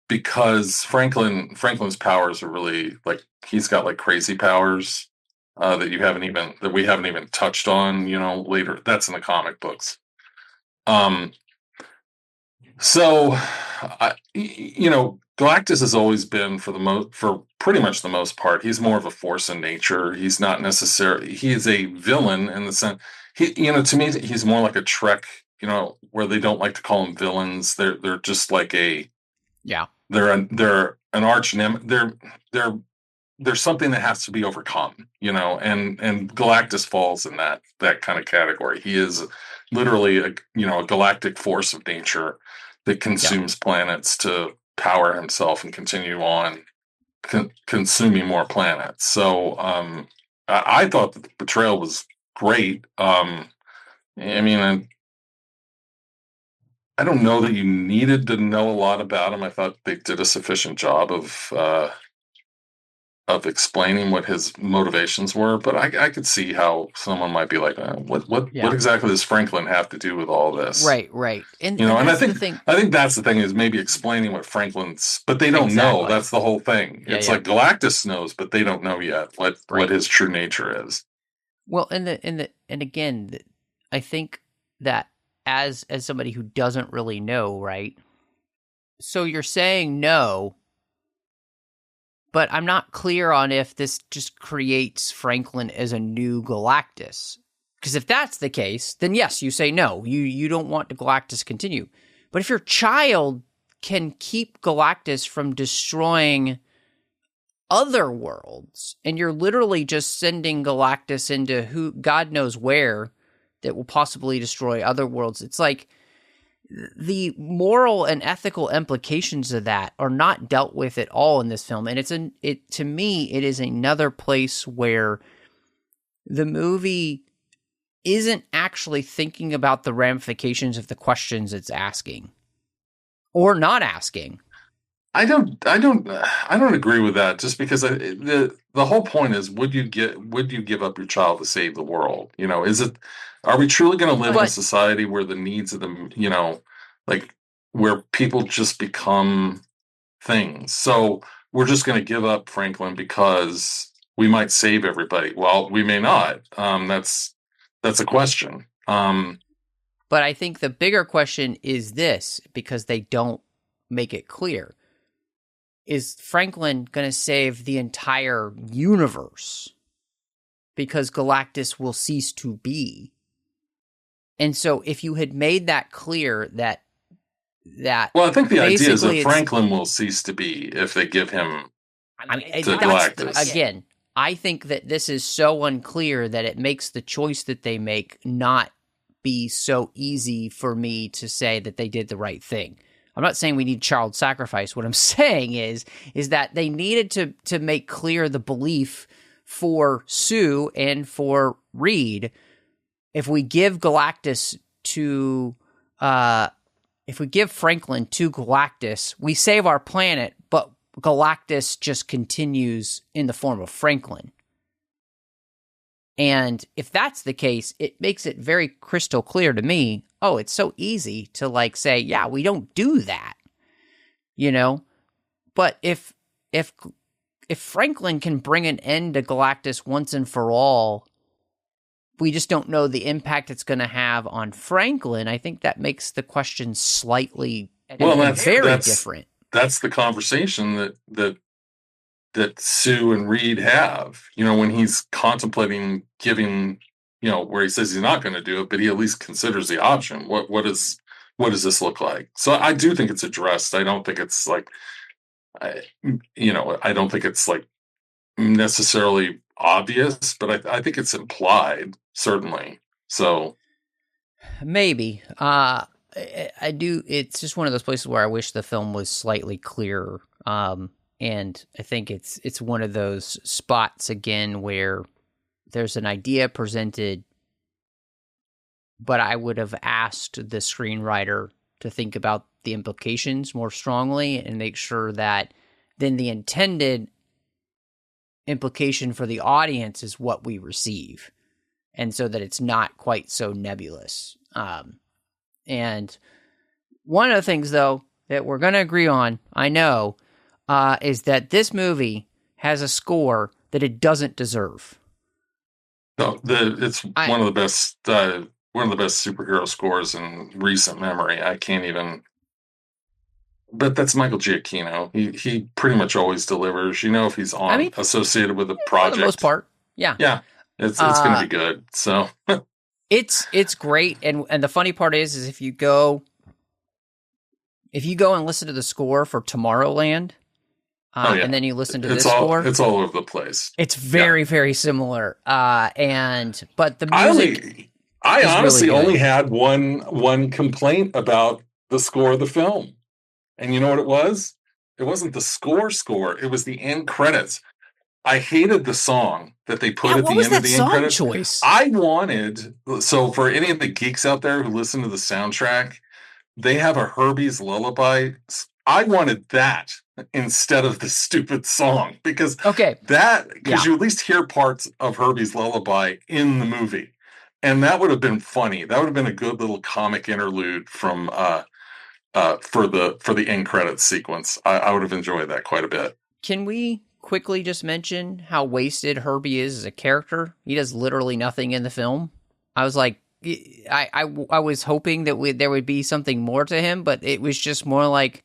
Because Franklin's powers are really like he's got like crazy powers that we haven't even touched on. Later that's in the comic books. So, Galactus has always been for pretty much the most part. He's more of a force in nature. He's not necessarily. He is a villain in the sense. To me, he's more like a Trek. Where they don't like to call them villains. They're just like a. Yeah. They're an arch nemesis. There's something that has to be overcome, and Galactus falls in that kind of category. He is literally a galactic force of nature that consumes planets to power himself and continue on consuming more planets. So I thought that the portrayal was great. I don't know that you needed to know a lot about him. I thought they did a sufficient job of explaining what his motivations were, but I could see how someone might be like, what exactly does Franklin have to do with all this? Right. And I think that's the thing is maybe explaining what but they don't know. That's the whole thing. It's like Galactus knows, but they don't know yet what his true nature is. Well, and again, I think that as somebody who doesn't really know, right? So you're saying no, but I'm not clear on if this just creates Franklin as a new Galactus. Because if that's the case, then yes, you say no. You don't want the Galactus continue. But if your child can keep Galactus from destroying other worlds, and you're literally just sending Galactus into who God knows where that will possibly destroy other worlds, it's like the moral and ethical implications of that are not dealt with at all in this film. And to me, it is another place where the movie isn't actually thinking about the ramifications of the questions it's asking or not asking. I don't agree with that. Just because the whole point is, would you give up your child to save the world? Are we truly going to live in a society where the needs of the, like where people just become things? So we're just going to give up Franklin because we might save everybody. Well, we may not. That's a question. But I think the bigger question is this, because they don't make it clear. Is Franklin going to save the entire universe? Because Galactus will cease to be. And so if you had made that clear that well, I think the idea is that Franklin will cease to be if they give him to Galactus. Again, I think that this is so unclear that it makes the choice that they make not be so easy for me to say that they did the right thing. I'm not saying we need child sacrifice. What I'm saying is that they needed to make clear the belief for Sue and for Reed. If we give Galactus to, if we give Franklin to Galactus, we save our planet, but Galactus just continues in the form of Franklin. And if that's the case, it makes it very crystal clear to me, oh, it's so easy to say, yeah, we don't do that, But if Franklin can bring an end to Galactus once and for all, we just don't know the impact it's going to have on Franklin. I think that makes the question slightly very different. That's the conversation that Sue and Reed have, when he's contemplating giving, where he says he's not going to do it, but he at least considers the option. What does this look like? So I do think it's addressed. I don't think it's I don't think it's necessarily obvious, but I think it's implied, certainly. So maybe, I do. It's just one of those places where I wish the film was slightly clearer. And I think it's one of those spots again where there's an idea presented, but I would have asked the screenwriter to think about the implications more strongly and make sure that then the intended implication for the audience is what we receive, and so that it's not quite so nebulous. And one of the things, though, that we're going to agree on, I know, is that this movie has a score that it doesn't deserve. No, it's one of the best superhero scores in recent memory. I can't even. But that's Michael Giacchino. He pretty much always delivers. If he's associated with a project, for the most part, yeah, it's going to be good. So it's great. And the funny part is if you go and listen to the score for Tomorrowland. And then you listen to this score. It's all over the place. It's very, very similar. But the music. I honestly only had one complaint about the score of the film, and you know what it was? It wasn't the score. It was the end credits. I hated the song that they put at the end of the end credits. Choice? I wanted for any of the geeks out there who listen to the soundtrack, they have a Herbie's Lullaby. I wanted that instead of the stupid song because you at least hear parts of Herbie's Lullaby in the movie, and that would have been funny. That would have been a good little comic interlude from for the end credits sequence. I would have enjoyed that quite a bit. Can we quickly just mention how wasted Herbie is as a character? He does literally nothing in the film. I was like, I was hoping that there would be something more to him, but it was just more like,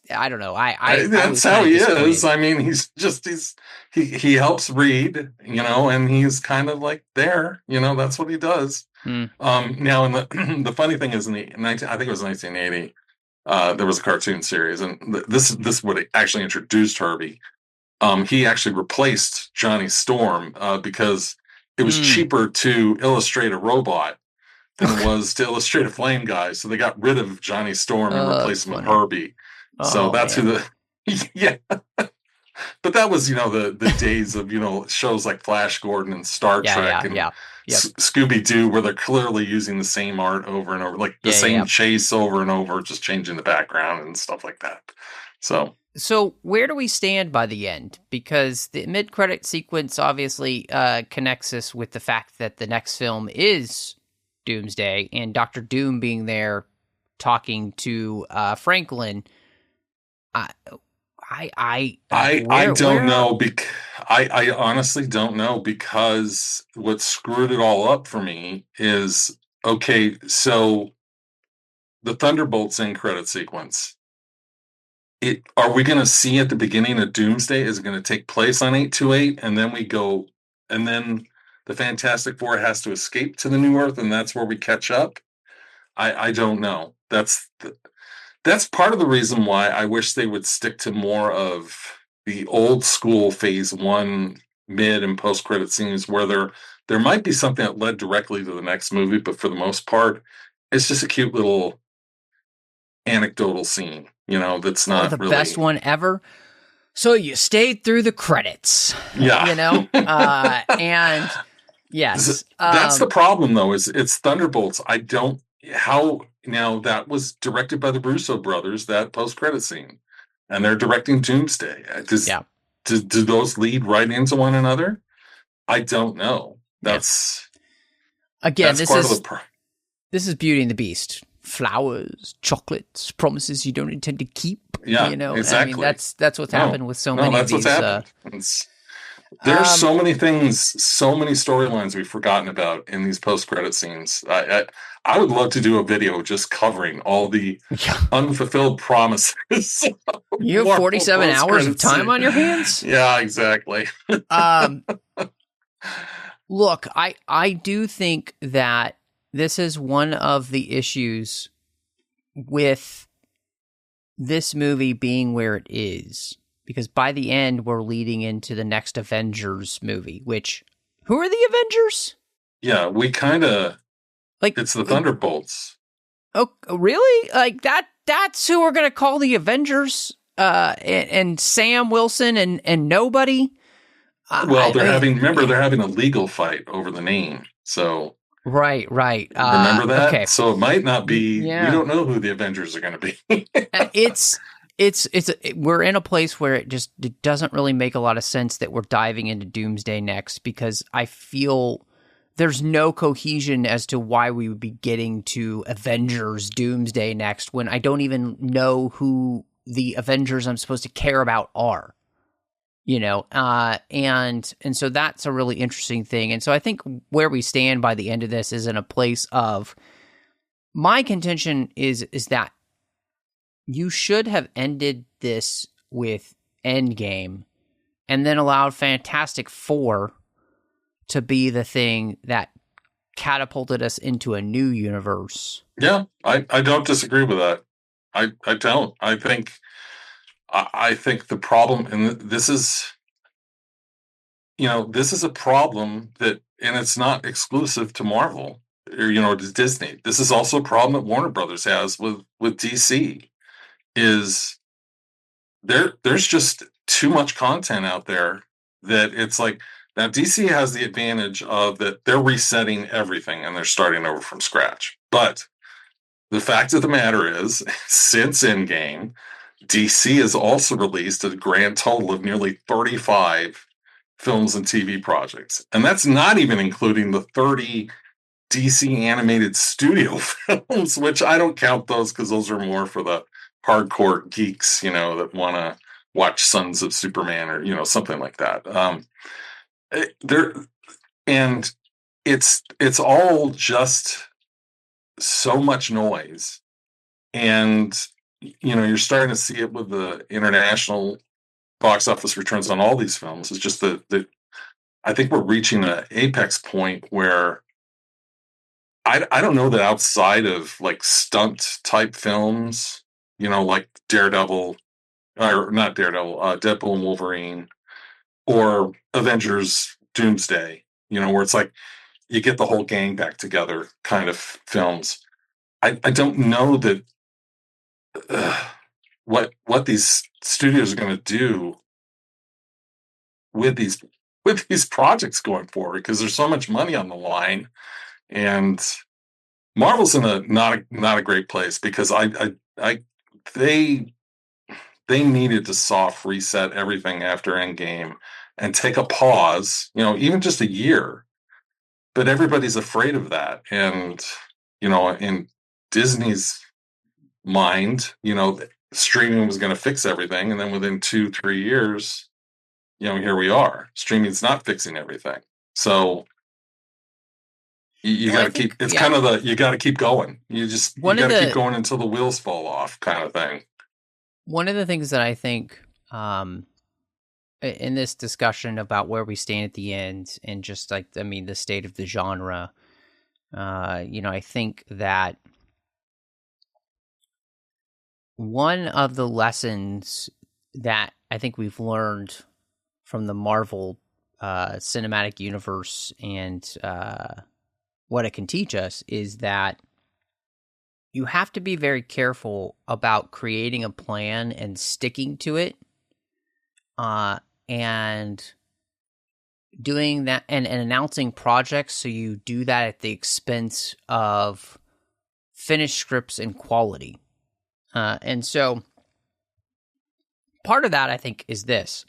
I don't know. I that's how he is. I mean, he helps Reed, and he's kind of like there, that's what he does. Now, in the funny thing is, I think it was 1980, there was a cartoon series, and this would actually introduced Herbie. He actually replaced Johnny Storm because it was cheaper to illustrate a robot than it was to illustrate a flame guy. So they got rid of Johnny Storm and replaced him with Herbie. So that's who yeah. But that was, the days of, shows like Flash Gordon and Star Trek and Scooby-Doo, where they're clearly using the same art over and over, like the same chase over and over, just changing the background and stuff like that. So where do we stand by the end? Because the mid-credit sequence obviously connects us with the fact that the next film is Doomsday, and Dr. Doom being there talking to Franklin. I don't know. I honestly don't know, because what screwed it all up for me is, okay, so the Thunderbolts end credit sequence. Are we going to see at the beginning of Doomsday? Is it going to take place on 828, and then we go, and then the Fantastic Four has to escape to the New Earth, and that's where we catch up? I don't know. That's part of the reason why I wish they would stick to more of the old school Phase 1 mid and post credit scenes, where there might be something that led directly to the next movie, but for the most part, it's just a cute little anecdotal scene, that's not the really best one ever. So you stayed through the credits, and yes, that's the problem though. Is it's Thunderbolts. Now that was directed by the Russo brothers, that post credit scene, and they're directing Doomsday. Do those lead right into one another? I don't know. This is Beauty and the Beast. Flowers, chocolates, promises you don't intend to keep. Yeah, exactly. I mean, that's what's happened with so many of these. There's so many things, so many storylines we've forgotten about in these post-credit scenes. I would love to do a video just covering all the unfulfilled promises. You have 47 hours of time on your hands? Yeah, exactly. Look, I do think that this is one of the issues with this movie being where it is, because by the end we're leading into the next Avengers movie, which, who are the Avengers? Yeah, we kind of, it's the Thunderbolts. Oh, really? That's who we're going to call the Avengers? And Sam Wilson and nobody? Well, they're having a legal fight over the name, so... Right. Remember that? Okay. So it might not be. Yeah. We don't know who the Avengers are going to be. We're in a place where it doesn't really make a lot of sense that we're diving into Doomsday next, because I feel there's no cohesion as to why we would be getting to Avengers Doomsday next when I don't even know who the Avengers I'm supposed to care about are. And so that's a really interesting thing. And so I think where we stand by the end of this is in a place of, my contention is that you should have ended this with Endgame and then allowed Fantastic Four to be the thing that catapulted us into a new universe. Yeah, I don't disagree with that. I don't. I think the problem, and this is a problem that, and it's not exclusive to Marvel or, to Disney. This is also a problem that Warner Brothers has with DC, is there's just too much content out there that it's like, now DC has the advantage of that they're resetting everything and they're starting over from scratch. But the fact of the matter is, since Endgame, DC has also released a grand total of nearly 35 films and TV projects. And that's not even including the 30 DC animated studio films, which I don't count those because those are more for the hardcore geeks, that want to watch Sons of Superman or, something like that. And it's all just so much noise. And you're starting to see it with the international box office returns on all these films. It's just that I think we're reaching an apex point where I don't know that outside of like stunt type films, like Daredevil, or not Daredevil, Deadpool and Wolverine, or Avengers Doomsday, where it's like you get the whole gang back together kind of films. I don't know that what these studios are going to do with these projects going forward, because there's so much money on the line, and Marvel's in a not a great place, because they needed to soft reset everything after Endgame and take a pause, even just a year. But everybody's afraid of that, and in Disney's mind, streaming was going to fix everything, and then within 2-3 years, here we are. Streaming's not fixing everything, so you got to keep. It's kind of you got to keep going. You got to keep going until the wheels fall off, kind of thing. One of the things that I think in this discussion about where we stand at the end, and just like, the state of the genre, I think that one of the lessons that I think we've learned from the Marvel cinematic universe, and what it can teach us, is that you have to be very careful about creating a plan and sticking to it, and doing that and announcing projects. So you do that at the expense of finished scripts and quality. And so part of that, I think, is this.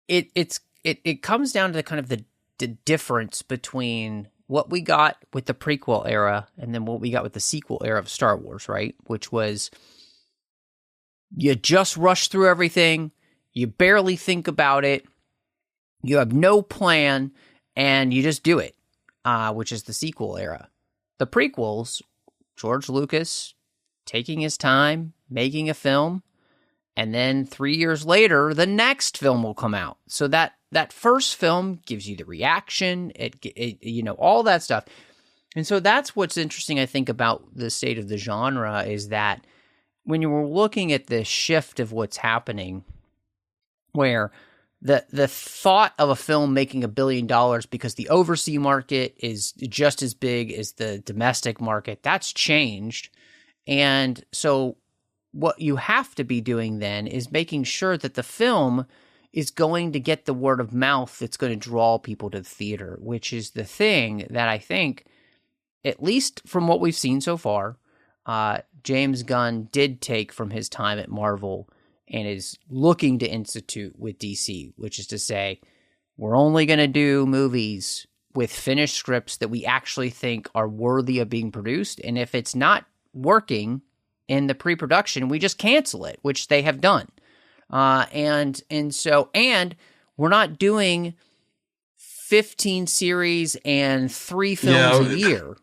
It comes down to kind of the difference between what we got with the prequel era and then what we got with the sequel era of Star Wars, right? Which was, you just rush through everything, you barely think about it, you have no plan, and you just do it, which is the sequel era. The prequels, George Lucas taking his time, making a film, and then 3 years later, the next film will come out. So that first film gives you the reaction, it all that stuff. And so that's what's interesting, I think, about the state of the genre, is that when you were looking at the shift of what's happening, where the thought of a film making $1 billion because the overseas market is just as big as the domestic market, that's changed. And so what you have to be doing then is making sure that the film is going to get the word of mouth that's going to draw people to the theater, which is the thing that I think, at least from what we've seen so far, James Gunn did take from his time at Marvel and is looking to institute with DC, which is to say, we're only going to do movies with finished scripts that we actually think are worthy of being produced. And if it's not working in the pre-production, we just cancel it, which they have done. And we're not doing 15 series and 3 films a year.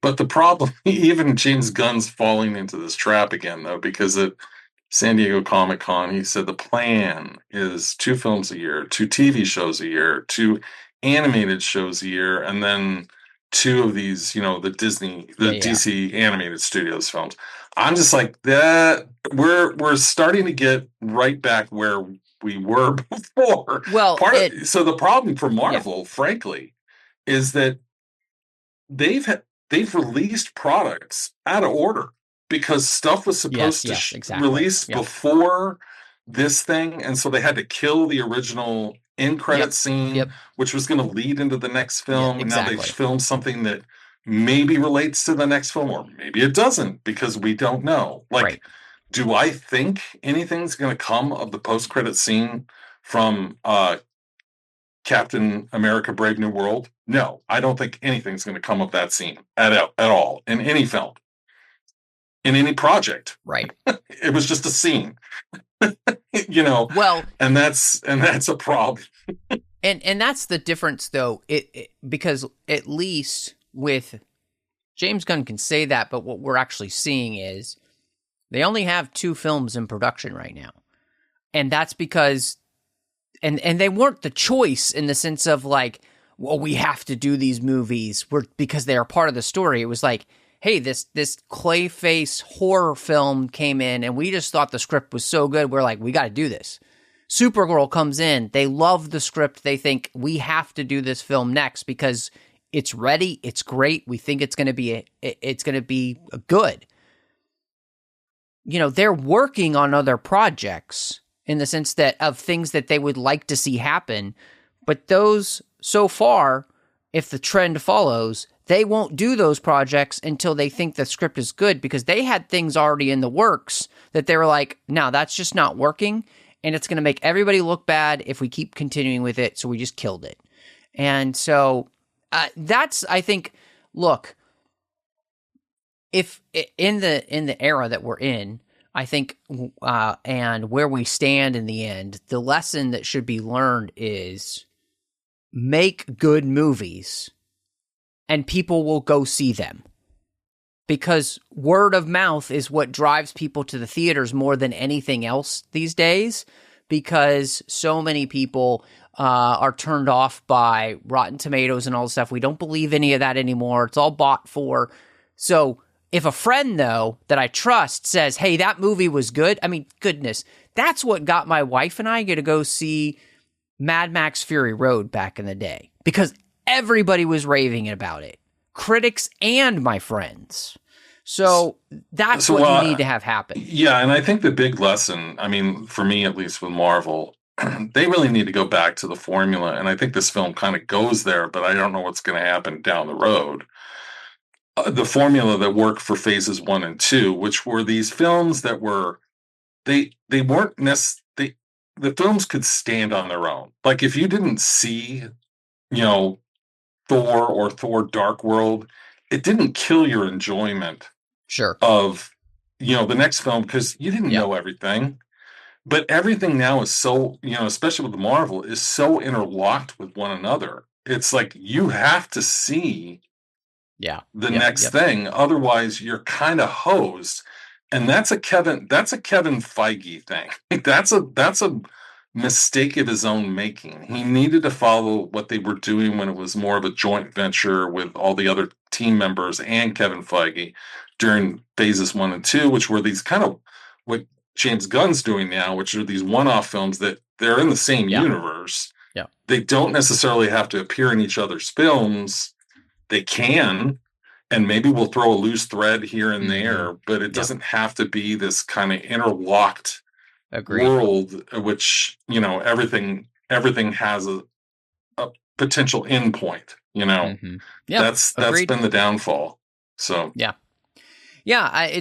But the problem, even James Gunn's falling into this trap again, though, because at San Diego Comic-Con, he said the plan is 2 films a year, 2 TV shows a year, 2 animated shows a year, and then 2 of these, the DC animated studios films. I'm just like, that we're starting to get right back where we were before. Well, so the problem for Marvel, frankly, is that they've released products out of order because stuff was supposed to release before this thing, and so they had to kill the original end-credit scene, which was going to lead into the next film. And now they filmed something that maybe relates to the next film, or maybe it doesn't, because we don't know. Do I think anything's going to come of the post-credit scene from Captain America: Brave New World? No, I don't think anything's going to come of that scene at all in any film, in any project. Right. It was just a scene. Well, and that's a problem. and that's the difference, though, because at least with James Gunn can say that, but what we're actually seeing is They only have 2 films in production right now. And that's because, and they weren't the choice in the sense of like, well, we have to do these movies because they are part of the story. It was like, hey, this Clayface horror film came in and we just thought the script was so good. We're like, we got to do this. Supergirl comes in. They love the script. They think we have to do this film next because it's ready. It's great. We think it's going to be good. You know, they're working on other projects in the sense that of things that they would like to see happen. But those, so far, if the trend follows, they won't do those projects until they think the script is good because they had things already in the works that they were like, no, that's just not working. And it's going to make everybody look bad if we keep continuing with it. So we just killed it. And so that's, I think, look, if in the era that we're in, I think, and where we stand in the end, the lesson that should be learned is make good movies and people will go see them. Because word of mouth is what drives people to the theaters more than anything else these days, because so many people are turned off by Rotten Tomatoes and all this stuff. We don't believe any of that anymore. It's all bought for. So if a friend, though, that I trust says, hey, that movie was good, I mean, goodness, that's what got my wife and I to go see Mad Max Fury Road back in the day, because everybody was raving about it, critics and my friends. So that's what you need to have happen. Yeah, and I think the big lesson, I mean, for me at least with Marvel, they really need to go back to the formula, and I think this film kind of goes there, but I don't know what's going to happen down the road. The formula that worked for phases 1 and 2, which were these films that were, they weren't necessarily, the films could stand on their own. Like if you didn't see, Thor or Thor Dark World, it didn't kill your enjoyment of, the next film because you didn't know everything. But everything now is so, especially with Marvel, is so interlocked with one another. It's like you have to see the next thing. Otherwise, you're kind of hosed. And that's a Kevin Feige thing. That's a mistake of his own making. He needed to follow what they were doing when it was more of a joint venture with all the other team members and Kevin Feige during phases 1 and 2, which were these kind of what James Gunn's doing now, which are these one-off films that they're in the same universe. Yeah. They don't necessarily have to appear in each other's films. They can, and maybe we'll throw a loose thread here and there, but it doesn't have to be this kind of interlocked world, which, everything has a potential endpoint, that's been the downfall. So,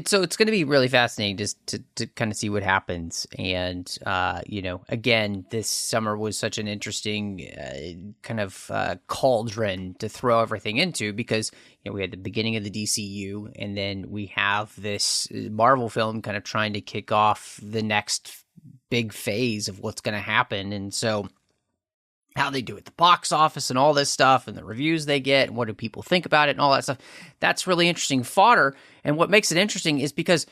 so it's going to be really fascinating just to kind of see what happens. And, again, this summer was such an interesting kind of cauldron to throw everything into because, we had the beginning of the DCU and then we have this Marvel film kind of trying to kick off the next big phase of what's going to happen. And so how they do at the box office and all this stuff and the reviews they get and what do people think about it and all that stuff, that's really interesting fodder. And what makes it interesting is because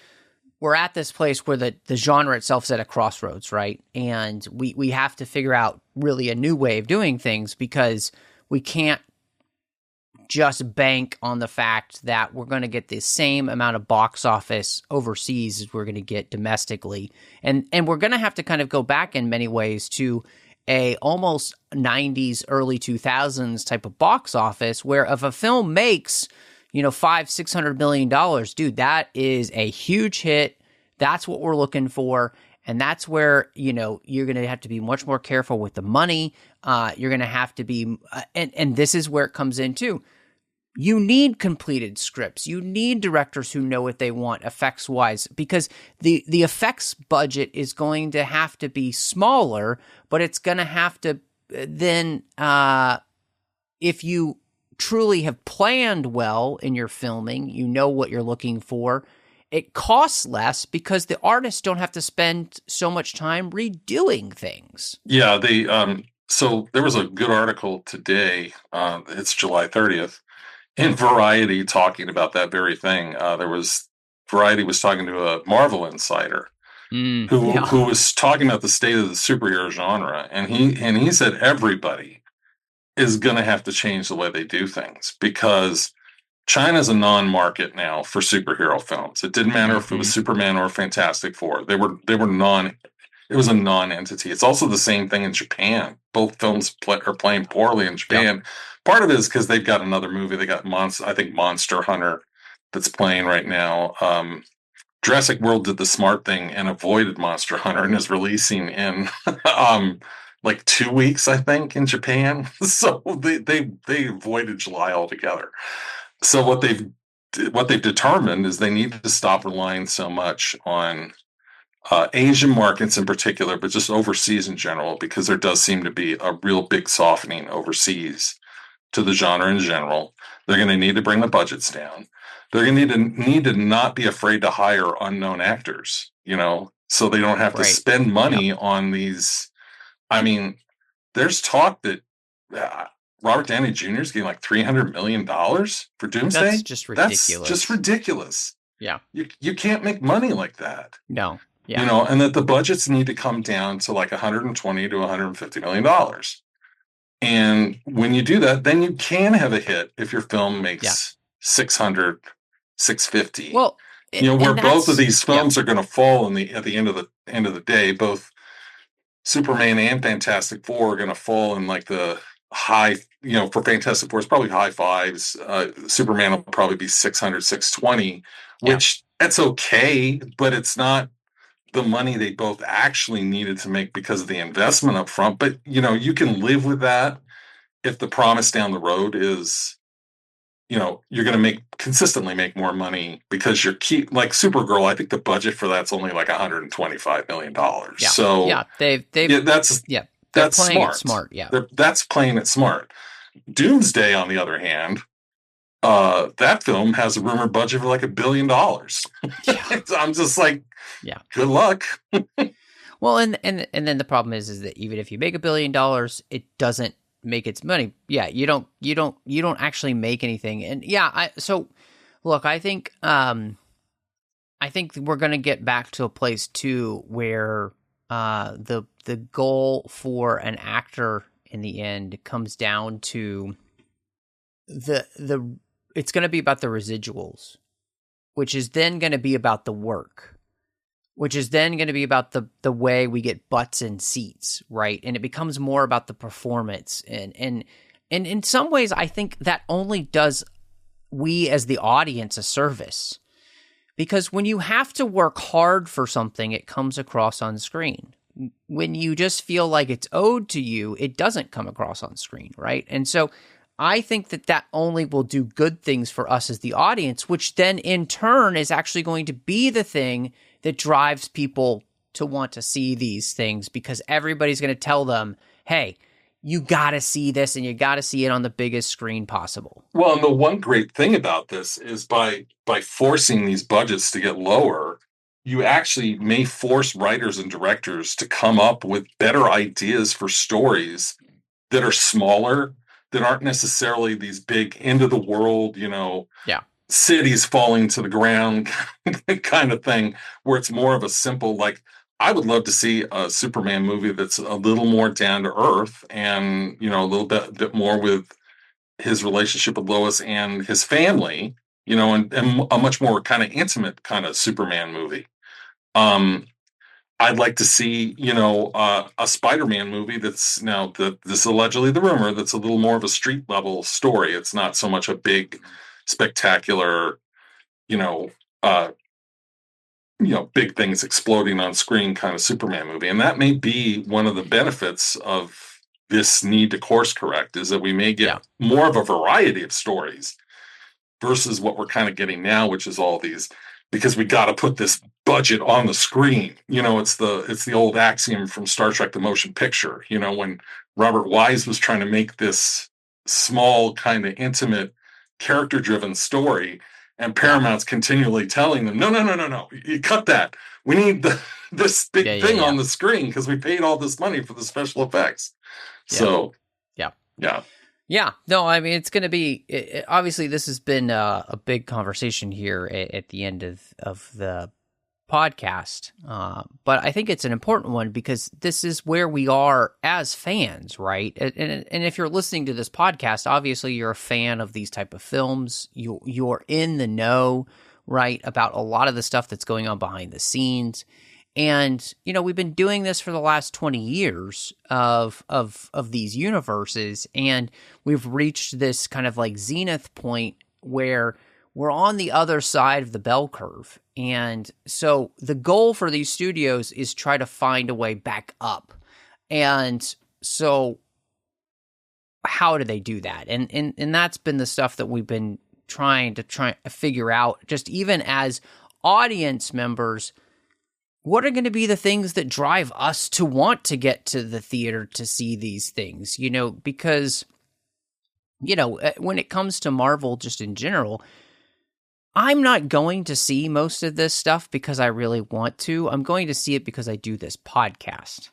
we're at this place where the genre itself is at a crossroads, right? And we have to figure out really a new way of doing things because we can't just bank on the fact that we're going to get the same amount of box office overseas as we're going to get domestically. And we're going to have to kind of go back in many ways to a almost 90s, early 2000s type of box office where if a film makes, $500-600 million, dude, that is a huge hit. That's what we're looking for. And that's where, you're going to have to be much more careful with the money. You're going to have to be, and this is where it comes in too. You need completed scripts. You need directors who know what they want effects-wise because the effects budget is going to have to be smaller, but it's going to have to then, if you truly have planned well in your filming, you know what you're looking for, it costs less because the artists don't have to spend so much time redoing things. Yeah, so there was a good article today, it's July 30th, in Variety talking about that very thing. There was Variety was talking to a Marvel insider who was talking about the state of the superhero genre, and he said everybody is going to have to change the way they do things because China's a non-market now for superhero films. It didn't matter if it was Superman or Fantastic Four. They were non. It was a non-entity. It's also the same thing in Japan. Both films are playing poorly in Japan. Yep. Part of it is because they've got another movie. They got Monster Hunter that's playing right now. Jurassic World did the smart thing and avoided Monster Hunter and is releasing in like 2 weeks, I think, in Japan. So they avoided July altogether. So what they've determined is they need to stop relying so much on Asian markets in particular, but just overseas in general, because there does seem to be a real big softening overseas to the genre in general. They're going to need to bring the budgets down. They're going to need to not be afraid to hire unknown actors, so they don't have to spend money on these. I mean, there's talk that Robert Downey Jr. is getting like $300 million for Doomsday. That's just ridiculous. That's just ridiculous. Yeah. You can't make money like that. No. Yeah. And that the budgets need to come down to like $120 to $150 million. And when you do that, then you can have a hit if your film makes 600, 650. Well, where both of these films are going to fall at the end of the day, both Superman and Fantastic Four are going to fall in like the high, for Fantastic Four, it's probably high fives. Superman will probably be 600, 620, which that's okay, but it's not the money they both actually needed to make because of the investment up front. But, you can live with that if the promise down the road is, you're going to consistently make more money because like Supergirl, I think the budget for that's only like $125 million. Yeah. So that's playing smart. It smart. Yeah. That's playing it smart. Doomsday, on the other hand, that film has a rumored budget for like $1 billion. Yeah. I'm just like, good luck. Well, and then the problem is that even if you make $1 billion, it doesn't make its money. Yeah, you don't actually make anything. And so look, I think we're going to get back to a place too where the goal for an actor in the end comes down to it's going to be about the residuals, which is then going to be about the work, which is then going to be about the way we get butts in seats, right? And it becomes more about the performance. And in some ways, I think that only does we as the audience a service. Because when you have to work hard for something, it comes across on screen. When you just feel like it's owed to you, it doesn't come across on screen, right? And so I think that only will do good things for us as the audience, which then in turn is actually going to be the thing that drives people to want to see these things, because everybody's going to tell them, hey, you got to see this and you got to see it on the biggest screen possible. Well, and the one great thing about this is by forcing these budgets to get lower, you actually may force writers and directors to come up with better ideas for stories that are smaller, that aren't necessarily these big end of the world, cities falling to the ground kind of thing, where it's more of a simple, like, I would love to see a Superman movie that's a little more down to earth and, a little bit more with his relationship with Lois and his family, and a much more kind of intimate kind of Superman movie. I'd like to see, a Spider-Man movie that's now this is allegedly the rumor, that's a little more of a street level story. It's not so much a big, spectacular, big things exploding on screen kind of Superman movie. And that may be one of the benefits of this need to course correct, is that we may get more of a variety of stories versus what we're kind of getting now, which is all these, because we got to put this budget on the screen. It's the old axiom from Star Trek, the motion picture, when Robert Wise was trying to make this small kind of intimate character driven story, and Paramount's continually telling them, no, you cut that. We need this big thing on the screen because we paid all this money for the special effects. So, Yeah, no, I mean, it's going to be, obviously this has been a big conversation here at the end of the podcast, but I think it's an important one because this is where we are as fans, right? And if you're listening to this podcast, obviously you're a fan of these type of films. You're in the know, right, about a lot of the stuff that's going on behind the scenes. And, you know, we've been doing this for the last 20 years of these universes, and we've reached this kind of like zenith point where we're on the other side of the bell curve. And so the goal for these studios is try to find a way back up. And so how do they do that? And that's been the stuff that we've been trying to figure out, just even as audience members. What are going to be the things that drive us to want to get to the theater to see these things? You know, because, you know, when it comes to Marvel just in general, I'm not going to see most of this stuff because I really want to. I'm going to see it because I do this podcast.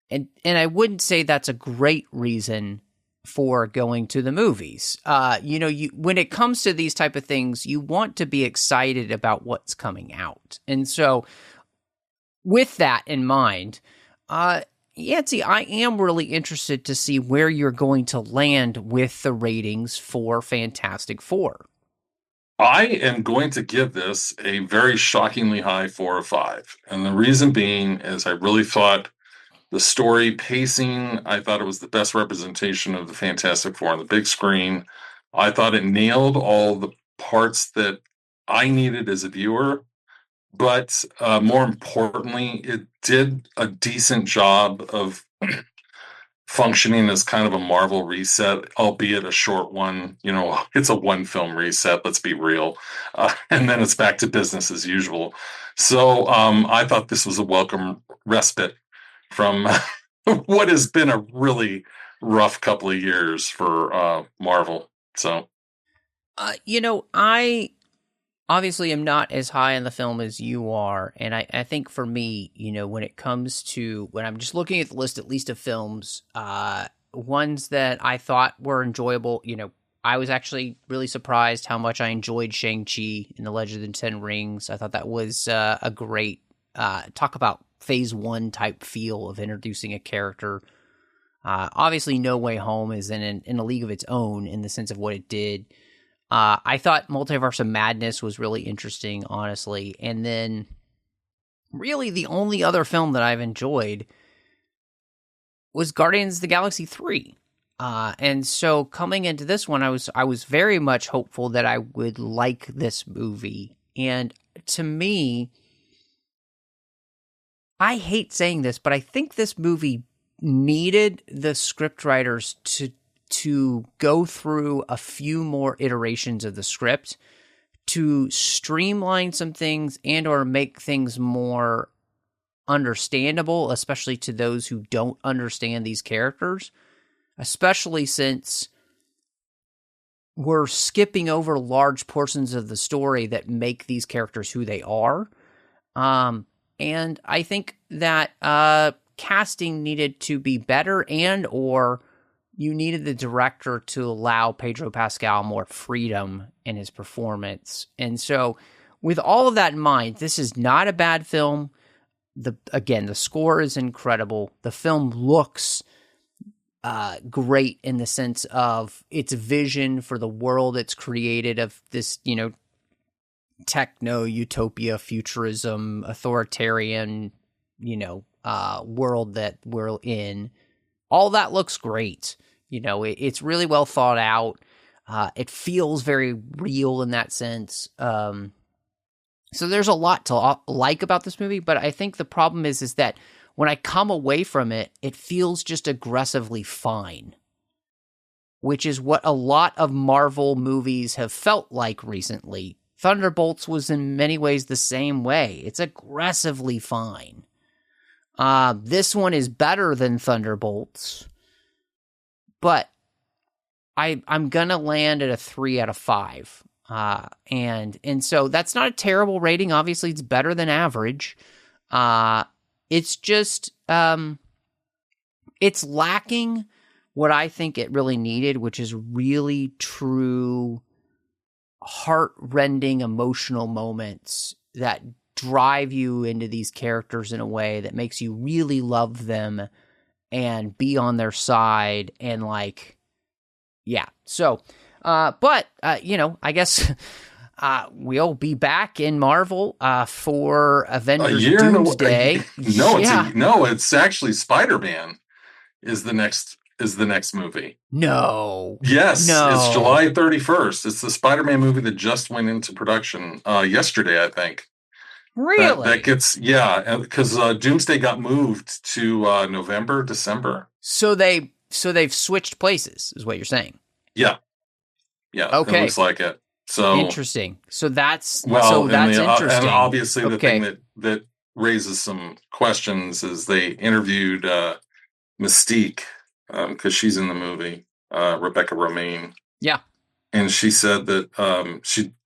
And I wouldn't say that's a great reason for going to the movies. You know, when it comes to these type of things, you want to be excited about what's coming out. And so with that in mind, Yancy, I am really interested to see where you're going to land with the ratings for Fantastic Four. I am going to give this a very shockingly high 4 or 5. And the reason being is I really thought the story pacing, I thought it was the best representation of the Fantastic Four on the big screen. I thought it nailed all the parts that I needed as a viewer. But more importantly, it did a decent job of functioning as kind of a Marvel reset, albeit a short one. You know, it's a one film reset, let's be real. And then it's back to business as usual. So I thought this was a welcome respite from what has been a really rough couple of years for Marvel. So, you know, I obviously am not as high on the film as you are. And I think for me, you know, when it comes to, when I'm just looking at the list, at least of films, ones that I thought were enjoyable, you know, I was actually really surprised how much I enjoyed Shang-Chi in the Legend of the Ten Rings. I thought that was a great, talk about phase 1 type feel of introducing a character. Obviously No Way Home is in a league of its own in the sense of what it did. I thought Multiverse of Madness was really interesting, honestly. And then really the only other film that I've enjoyed was Guardians of the Galaxy 3. And so coming into this one, I was very much hopeful that I would like this movie. And to me, I hate saying this, but I think this movie needed the scriptwriters to go through a few more iterations of the script to streamline some things and or make things more understandable, especially to those who don't understand these characters, especially since we're skipping over large portions of the story that make these characters who they are. And I think that casting needed to be better, and or you needed the director to allow Pedro Pascal more freedom in his performance. And so with all of that in mind, this is not a bad film. Again, the score is incredible. The film looks great in the sense of its vision for the world it's created of this, you know, techno utopia, futurism, authoritarian, you know, world that we're in. All that looks great. You know, it's really well thought out. It feels very real in that sense. So there's a lot to like about this movie, but I think the problem is that when I come away from it, it feels just aggressively fine, which is what a lot of Marvel movies have felt like recently. Thunderbolts was in many ways the same way. It's aggressively fine. This one is better than Thunderbolts, but I'm gonna land at a 3 out of 5. And so that's not a terrible rating. Obviously, it's better than average. It's just it's lacking what I think it really needed, which is really true heart-rending emotional moments that drive you into these characters in a way that makes you really love them and be on their side and like, yeah. So, I guess we'll be back in Marvel for Avengers Doomsday. It's actually Spider-Man is the next movie. No. Yes, it's July 31st. It's the Spider-Man movie that just went into production yesterday, I think. Really? That gets, because Doomsday got moved to November, December. So they've switched places, is what you're saying. Yeah. Okay. It looks like it. So interesting. So that's interesting. And obviously the thing that raises some questions is they interviewed Mystique because she's in the movie, Rebecca Romijn. Yeah. And she said that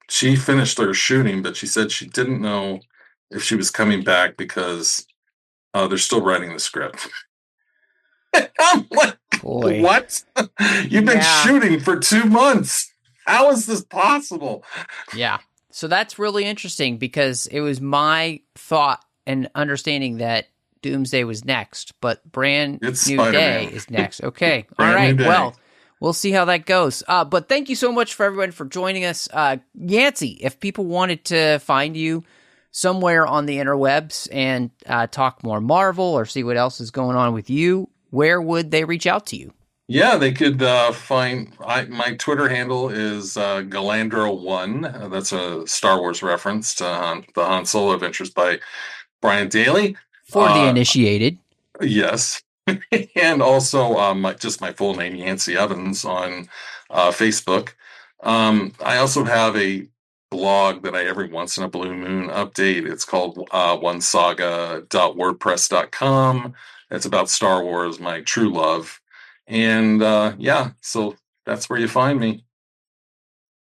she finished their shooting, but she said she didn't know if she was coming back because they're still writing the script. I'm like, boy. What? You've been shooting for 2 months. How is this possible? Yeah. So that's really interesting because it was my thought and understanding that Doomsday was next, but Brand New Day is next. Okay. All right. Well, we'll see how that goes. But thank you so much for everyone for joining us. Yancy, if people wanted to find you somewhere on the interwebs and talk more Marvel or see what else is going on with you, where would they reach out to you? Yeah, they could find my Twitter handle is Galandro1. That's a Star Wars reference to the Han Solo Adventures by Brian Daly. For the initiated. Yes. And also my full name, Yancy Evans, on Facebook. I also have a blog that I every once in a blue moon update. It's called onesaga.wordpress.com. It's about Star Wars, my true love. And so that's where you find me.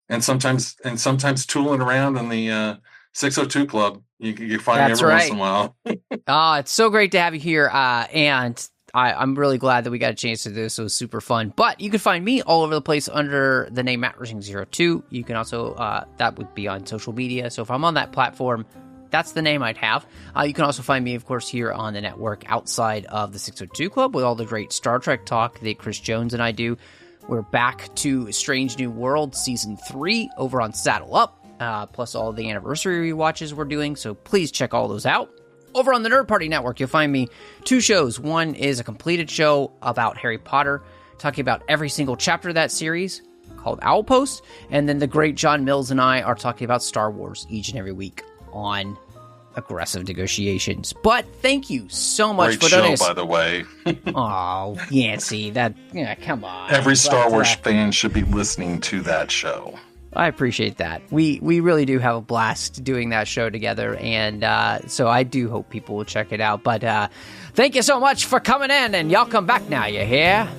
And sometimes tooling around in the 602 Club. You find me every once in a while. It's so great to have you here. And I'm really glad that we got a chance to do this. It was super fun. But you can find me all over the place under the name MattRacing02. You can also, that would be on social media. So if I'm on that platform, that's the name I'd have. You can also find me, of course, here on the network outside of the 602 Club with all the great Star Trek talk that Chris Jones and I do. We're back to Strange New World Season 3 over on Saddle Up. Plus all the anniversary rewatches we're doing, so please check all those out. Over on the Nerd Party Network, you'll find me 2 shows. One is a completed show about Harry Potter, talking about every single chapter of that series, called Owl Post, and then the great John Mills and I are talking about Star Wars each and every week on Aggressive Negotiations. But thank you so much for doing this. Great show, by the way. Oh, Yancy, come on. Every Star Wars fan should be listening to that show. I appreciate that. We really do have a blast doing that show together, and so I do hope people will check it out. But thank you so much for coming in, and y'all come back now, you hear?